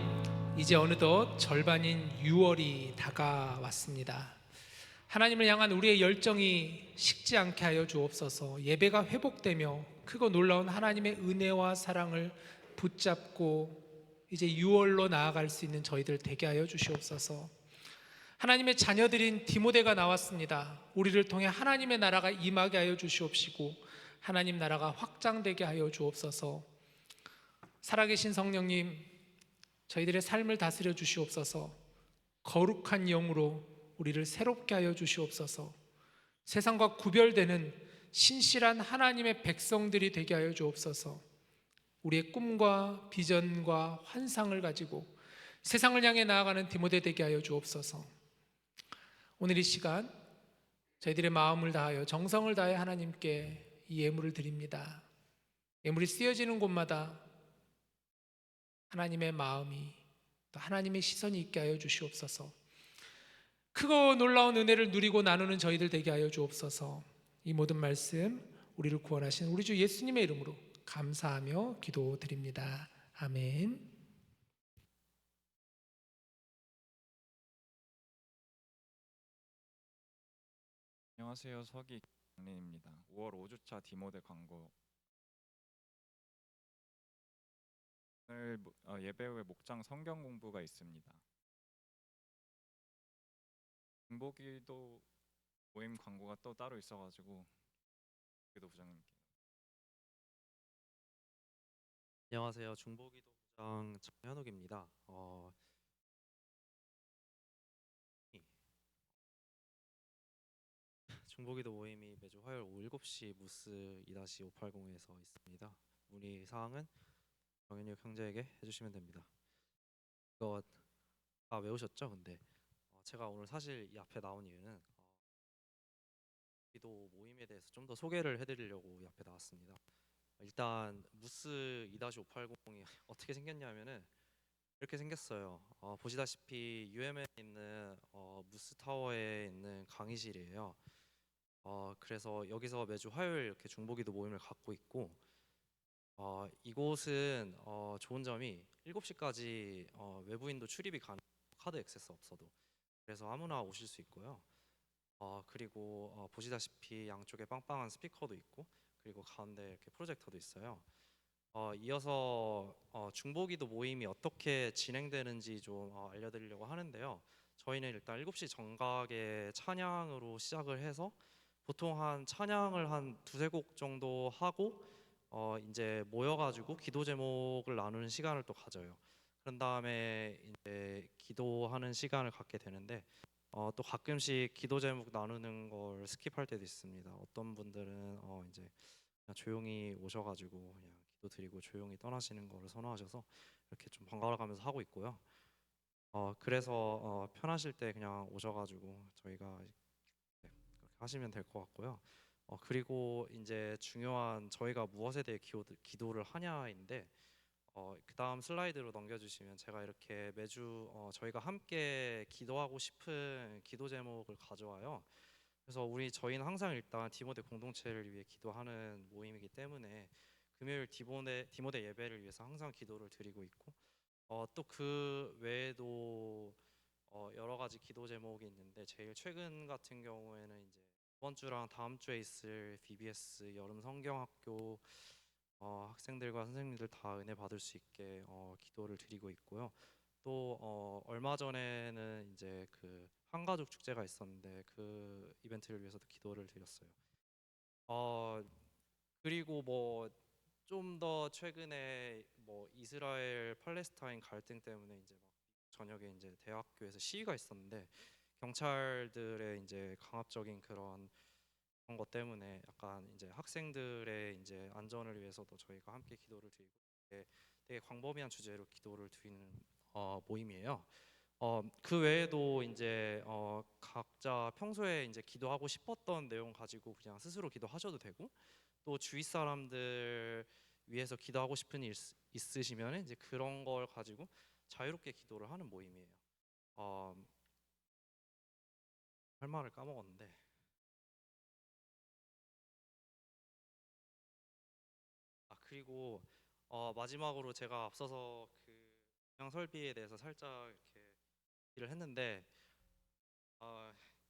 이제 어느덧 절반인 6월이 다가왔습니다. 하나님을 향한 우리의 열정이 식지 않게 하여 주옵소서. 예배가 회복되며 크고 놀라운 하나님의 은혜와 사랑을 붙잡고 이제 6월로 나아갈 수 있는 저희들 되게 하여 주시옵소서. 하나님의 자녀들인 디모데가 나왔습니다. 우리를 통해 하나님의 나라가 임하게 하여 주시옵시고 하나님 나라가 확장되게 하여 주옵소서. 살아계신 성령님, 저희들의 삶을 다스려 주시옵소서. 거룩한 영으로 우리를 새롭게 하여 주시옵소서. 세상과 구별되는 신실한 하나님의 백성들이 되게 하여 주옵소서. 우리의 꿈과 비전과 환상을 가지고 세상을 향해 나아가는 디모데 되게 하여 주옵소서. 오늘 이 시간 저희들의 마음을 다하여 정성을 다해 하나님께 이 예물을 드립니다. 예물이 쓰여지는 곳마다 하나님의 마음이 또 하나님의 시선이 있게 하여 주시옵소서. 크고 놀라운 은혜를 누리고 나누는 저희들 되게 하여 주옵소서. 이 모든 말씀 우리를 구원하신 우리 주 예수님의 이름으로 감사하며 기도드립니다. 아멘. 안녕하세요. 서기 장례입니다. 5월 5주차 디모데 광고. 오늘 예배 후에 목장 성경 공부가 있습니다. 중보기도 모임 광고가 또 따로 있어가지고 기도 부장님께. 안녕하세요. 중보기도 부장 정현욱입니다. 중보기도 모임이 매주 화요일 오후 7시 무스 2-580에서 있습니다. 문의 사항은 정현욱 형제에게 해주시면 됩니다. 이거 다 외우셨죠? 근데 제가 오늘 사실 이 앞에 나온 이유는 기도 모임에 대해서 좀 더 소개를 해드리려고 이 앞에 나왔습니다. 일단 무스 2-580이 어떻게 생겼냐면은 이렇게 생겼어요. 보시다시피 UM에 있는 무스 타워에 있는 강의실이에요. 그래서 여기서 매주 화요일 이렇게 중보기도 모임을 갖고 있고, 이곳은 좋은 점이 7시까지 외부인도 출입이 가능, 카드 액세스 없어도. 그래서 아무나 오실 수 있고요. 그리고 보시다시피 양쪽에 빵빵한 스피커도 있고, 그리고 가운데 이렇게 프로젝터도 있어요. 이어서 중보기도 모임이 어떻게 진행되는지 좀 알려드리려고 하는데요. 저희는 일단 7시 정각에 찬양으로 시작을 해서 보통 한 찬양을 한 2-3곡 정도 하고 이제 모여가지고 기도 제목을 나누는 시간을 또 가져요. 그런 다음에 이제 기도하는 시간을 갖게 되는데 또 가끔씩 기도 제목 나누는 걸 스킵할 때도 있습니다. 어떤 분들은 이제 그냥 조용히 오셔가지고 그냥 기도 드리고 조용히 떠나시는 거를 선호하셔서 이렇게 좀 번갈아 가면서 하고 있고요. 그래서 편하실 때 그냥 오셔가지고 저희가 그렇게 하시면 될 것 같고요. 그리고 이제 중요한 저희가 무엇에 대해 기도를 하냐인데 그 다음 슬라이드로 넘겨주시면 제가 이렇게 매주 저희가 함께 기도하고 싶은 기도 제목을 가져와요. 그래서 저희는 항상 일단 디모데 공동체를 위해 기도하는 모임이기 때문에 금요일 디모데 예배를 위해서 항상 기도를 드리고 있고 또 그 외에도 여러 가지 기도 제목이 있는데 제일 최근 같은 경우에는 이제 이번 주랑 다음 주에 있을 VBS 여름 성경학교 학생들과 선생님들 다 은혜 받을 수 있게 기도를 드리고 있고요. 또 얼마 전에는 이제 그 한가족 축제가 있었는데 그 이벤트를 위해서도 기도를 드렸어요. 그리고 뭐 좀 더 최근에 뭐 이스라엘 팔레스타인 갈등 때문에 이제 막 저녁에 이제 대학교에서 시위가 있었는데 경찰들의 이제 강압적인 그런 것 때문에 약간 이제 학생들의 이제 안전을 위해서도 저희가 함께 기도를 드리고 되게 광범위한 주제로 기도를 드리는 모임이에요. 그 외에도 이제 각자 평소에 이제 기도하고 싶었던 내용 가지고 그냥 스스로 기도하셔도 되고 또 주위 사람들 위해서 기도하고 싶은 일 있으시면 이제 그런 걸 가지고 자유롭게 기도를 하는 모임이에요. 할 말을 까먹었는데 그리고 마지막으로 제가 앞서서 그 영양 설비에 대해서 살짝 이렇게 얘기를 했는데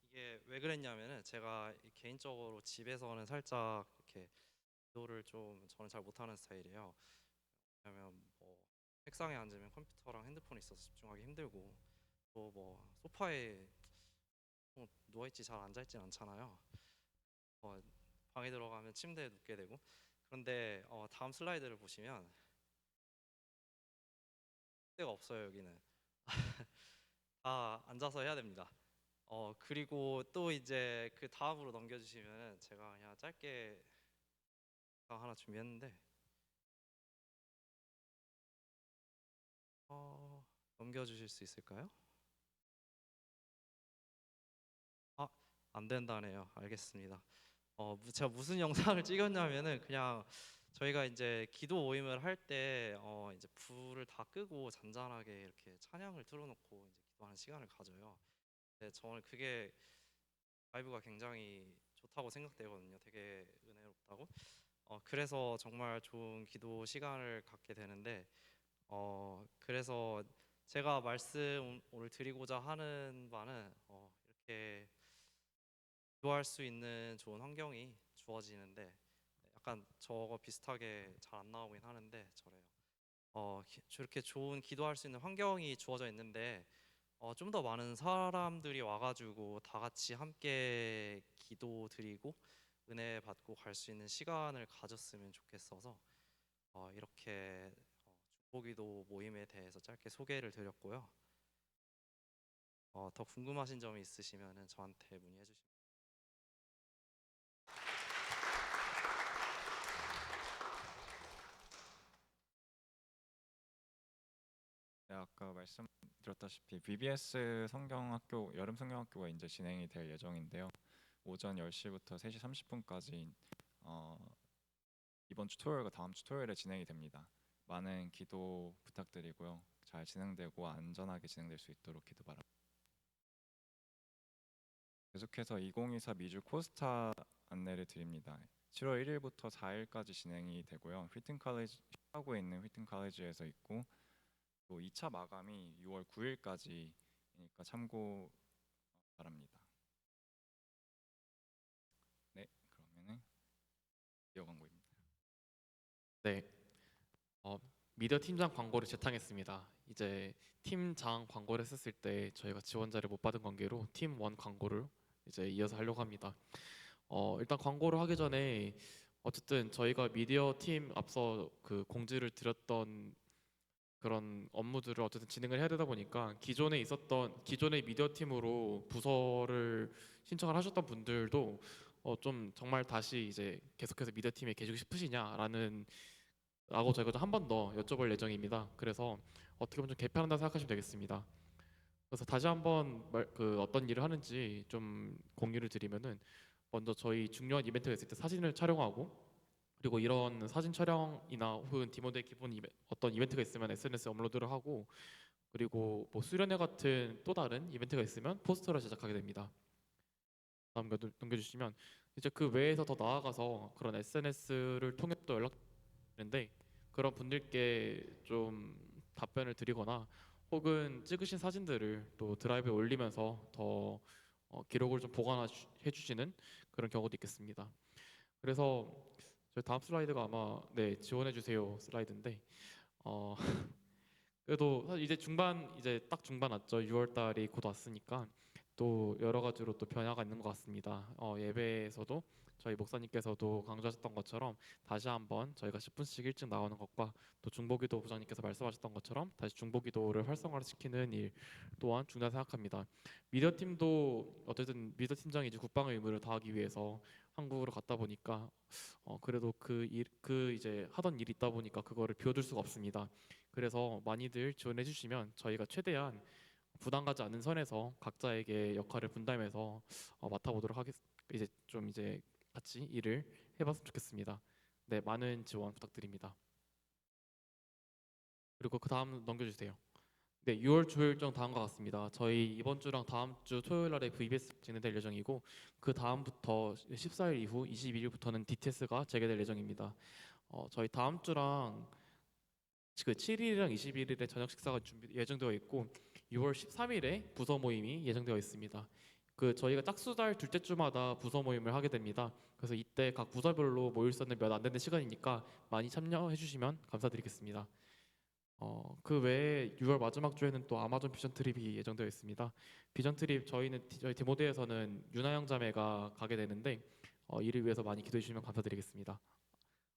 이게 왜 그랬냐면은 제가 개인적으로 집에서는 살짝 이렇게 기도를 좀 저는 잘 못하는 스타일이에요. 왜냐면 뭐 책상에 앉으면 컴퓨터랑 핸드폰이 있어서 집중하기 힘들고 또 뭐 소파에 누워있지 잘 앉아있진 않잖아요. 방에 들어가면 침대에 눕게 되고 그런데 다음 슬라이드를 보시면 데가 없어요. 여기는 다 앉아서 해야 됩니다. 그리고 또 이제 그 다음으로 넘겨주시면 제가 그냥 짧게 하나 준비했는데 넘겨주실 수 있을까요? 안 된다네요. 알겠습니다. 제가 무슨 영상을 찍었냐면은 그냥 저희가 이제 기도 모임을 할 때 이제 불을 다 끄고 잔잔하게 이렇게 찬양을 틀어놓고 이제 기도하는 시간을 가져요. 네, 저는 그게 바이브가 굉장히 좋다고 생각되거든요. 되게 은혜롭다고. 그래서 정말 좋은 기도 시간을 갖게 되는데 그래서 제가 말씀 오늘 드리고자 하는 바는 이렇게 기도할 수 있는 좋은 환경이 주어지는데 약간 저거 비슷하게 잘 안 나오긴 하는데 저래요. 저렇게 좋은 기도할 수 있는 환경이 주어져 있는데 좀 더 많은 사람들이 와가지고 다 같이 함께 기도 드리고 은혜 받고 갈 수 있는 시간을 가졌으면 좋겠어서 이렇게 중보기도 모임에 대해서 짧게 소개를 드렸고요. 더 궁금하신 점이 있으시면 저한테 문의해 주시면. 네, 아까 말씀드렸다시피 VBS 성경학교 여름 성경학교가 이제 진행이 될 예정인데요. 오전 10시부터 3시 30분까지 이번 주 토요일과 다음 주 토요일에 진행이 됩니다. 많은 기도 부탁드리고요. 잘 진행되고 안전하게 진행될 수 있도록 기도 바랍니다. 계속해서 2024 미주 코스타 안내를 드립니다. 7월 1일부터 4일까지 진행이 되고요. 휘튼 칼리지 시카고에 있는 휘튼 칼리지에서 있고 또 2차 마감이 6월 9일까지니까 참고 바랍니다. 네, 그러면은 이어 광고입니다. 네, 미디어 팀장 광고를 재탕했습니다. 이제 팀장 광고를 했었을 때 저희가 지원자를 못 받은 관계로 팀1 광고를 이제 이어서 하려고 합니다. 일단 광고를 하기 전에 어쨌든 저희가 미디어 팀 앞서 그 공지를 드렸던 그런 업무들을 어쨌든 진행을 해야 되다 보니까 기존의 미디어 팀으로 부서를 신청을 하셨던 분들도 좀 정말 다시 이제 계속해서 미디어 팀에 계시고 싶으시냐라는 라고 저희가 좀 한 번 더 여쭤볼 예정입니다. 그래서 어떻게 보면 좀 개편한다 생각하시면 되겠습니다. 그래서 다시 한번 그 어떤 일을 하는지 좀 공유를 드리면은 먼저 저희 중요한 이벤트가 있을 때 사진을 촬영하고 그리고 이런 사진 촬영이나 혹은 디모데 기본 어떤 이벤트가 있으면 SNS에 업로드를 하고 그리고 뭐 수련회 같은 또 다른 이벤트가 있으면 포스터를 제작하게 됩니다. 다음 넘겨주시면 이제 그 외에서 더 나아가서 그런 SNS를 통해 또 연락드리는데 그런 분들께 좀 답변을 드리거나 혹은 찍으신 사진들을 또 드라이브에 올리면서 더 기록을 좀 보관해 주시는 그런 경우도 있겠습니다. 그래서 저희 다음 슬라이드가 아마 네 지원해 주세요 슬라이드인데 그래도 사실 이제 딱 중반 왔죠. 6월 달이 곧 왔으니까 또 여러 가지로 또 변화가 있는 것 같습니다. 예배에서도 저희 목사님께서도 강조하셨던 것처럼 다시 한번 저희가 10분씩 일찍 나오는 것과 또 중보기도 부장님께서 말씀하셨던 것처럼 다시 중보기도를 활성화시키는 일 또한 중요하다 생각합니다. 미디어 팀도 어쨌든 미디어 팀장이 이제 국방의 의무를 다하기 위해서 한국으로 갔다 보니까 그래도 그 이제 하던 일이 있다 보니까 그거를 비워둘 수가 없습니다. 그래서 많이들 지원해 주시면 저희가 최대한 부담 가지 않는 선에서 각자에게 역할을 분담해서 맡아보도록 이제 같이 일을 해봤으면 좋겠습니다. 네, 많은 지원 부탁드립니다. 그리고 그 다음 넘겨주세요. 네, 6월 주 일정 다음과 같습니다. 저희 이번 주랑 다음 주 토요일 날에 VBS 진행될 예정이고 그 다음부터 14일 이후 22일부터는 DTS가 재개될 예정입니다. 저희 다음 주랑 그 7일이랑 21일에 저녁 식사가 예정되어 있고 6월 13일에 부서 모임이 예정되어 있습니다. 그 저희가 짝수달 둘째 주마다 부서 모임을 하게 됩니다. 그래서 이때 각 부서별로 모일 수 있는 몇 안 되는 시간이니까 많이 참여해 주시면 감사드리겠습니다. 그 외에 6월 마지막 주에는 또 아마존 비전 트립이 예정되어 있습니다. 비전 트립 저희 디모데에서는 유나영 자매가 가게 되는데 이를 위해서 많이 기도해 주시면 감사드리겠습니다.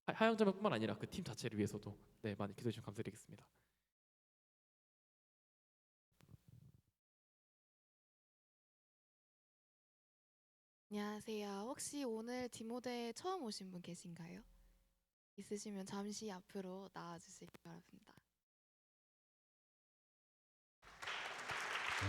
하영 자매뿐만 아니라 그 팀 자체를 위해서도 네 많이 기도해 주시면 감사드리겠습니다. 안녕하세요. 혹시 오늘 디모데 처음 오신 분 계신가요? 있으시면 잠시 앞으로 나와주시기 바랍니다. 네,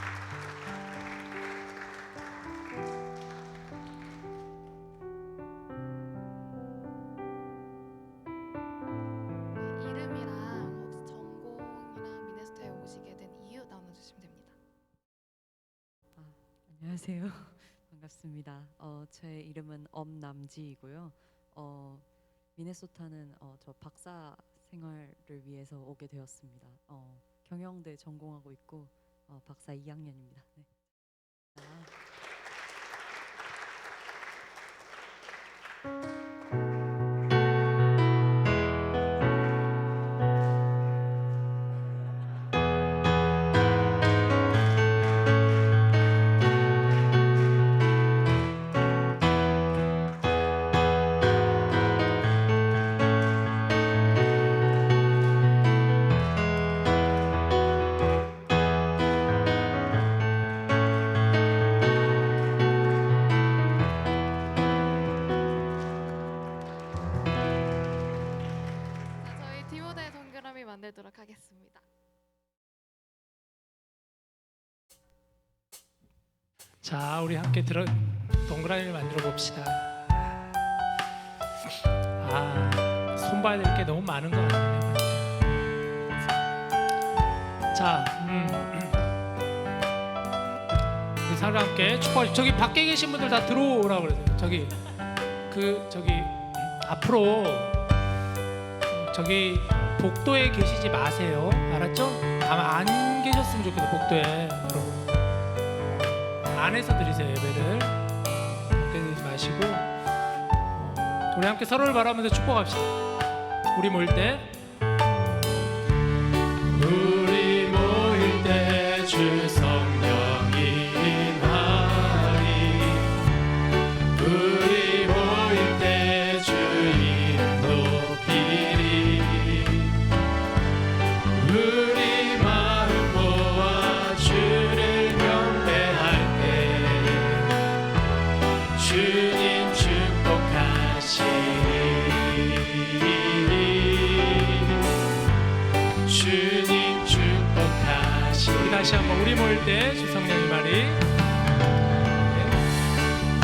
이름이랑 혹시 전공이랑 미네소타에 오시게 된 이유 나눠주시면 됩니다. 안녕하세요. 반갑습니다. 제 이름은 엄남지이고요. 미네소타는 저 박사 생활을 위해서 오게 되었습니다. 경영대 전공하고 있고 박사 2학년입니다. 네. 자, 저희 디모데 동그라미 만들도록 하겠습니다. 자, 우리 함께 동그라미를 만들어 봅시다. 손 봐야 될 게 너무 많은 것 같네요. 자, 우리 사람 함께 축복. 저기 밖에 계신 분들 다 들어오라고 그러세요. 저기 앞으로 저기 복도에 계시지 마세요. 알았죠? 아마 안 계셨으면 좋겠어요. 복도에 여러분. 안에서 드리세요. 예배를 밖에 드리지 마시고 우리 함께 서로를 바라보면서 축복합시다. 우리 모일 때 주 성령이 임하리 우리 모일 때 주님 높이리 우리 마음 모아 주를 경배할 때 주님 축복하시리 주님 축복하시리 우리 다시 한번 우리 모일 때 주 성령이 말이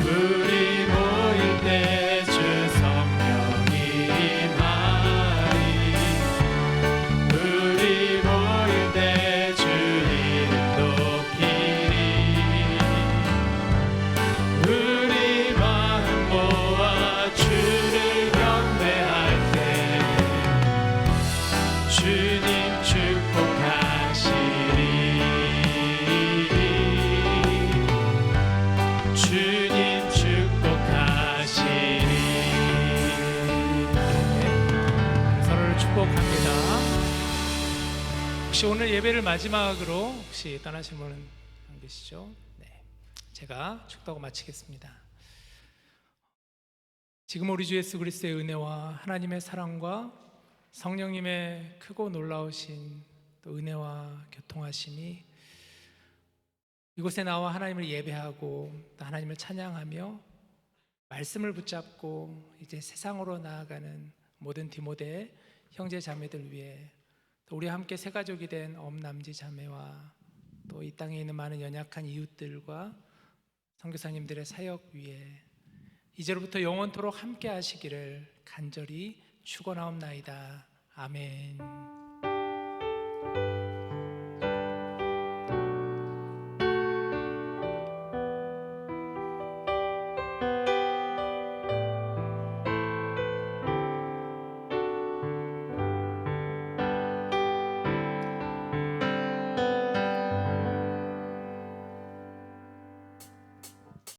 우리 모일 때 주 성령이 임하리 우리 모일 때 주님 높이리 우리 마음 모아 주를 경배할 때 주님 축복하시리 주님 축복하시리 서로를 축복합니다. 혹시 오늘 예배를 마지막으로 혹시 떠나신 분은 안 계시죠? 네, 제가 축도하고 마치겠습니다. 지금 우리 주 예수 그리스도의 은혜와 하나님의 사랑과 성령님의 크고 놀라우신 또 은혜와 교통하심이 이곳에 나와 하나님을 예배하고 또 하나님을 찬양하며 말씀을 붙잡고 이제 세상으로 나아가는 모든 디모데 형제 자매들 위해 또 우리 함께 새 가족이 된 엄남지 자매와 또 이 땅에 있는 많은 연약한 이웃들과 선교사님들의 사역 위에 이제로부터 영원토록 함께 하시기를 간절히 축원하옵나이다. 아멘.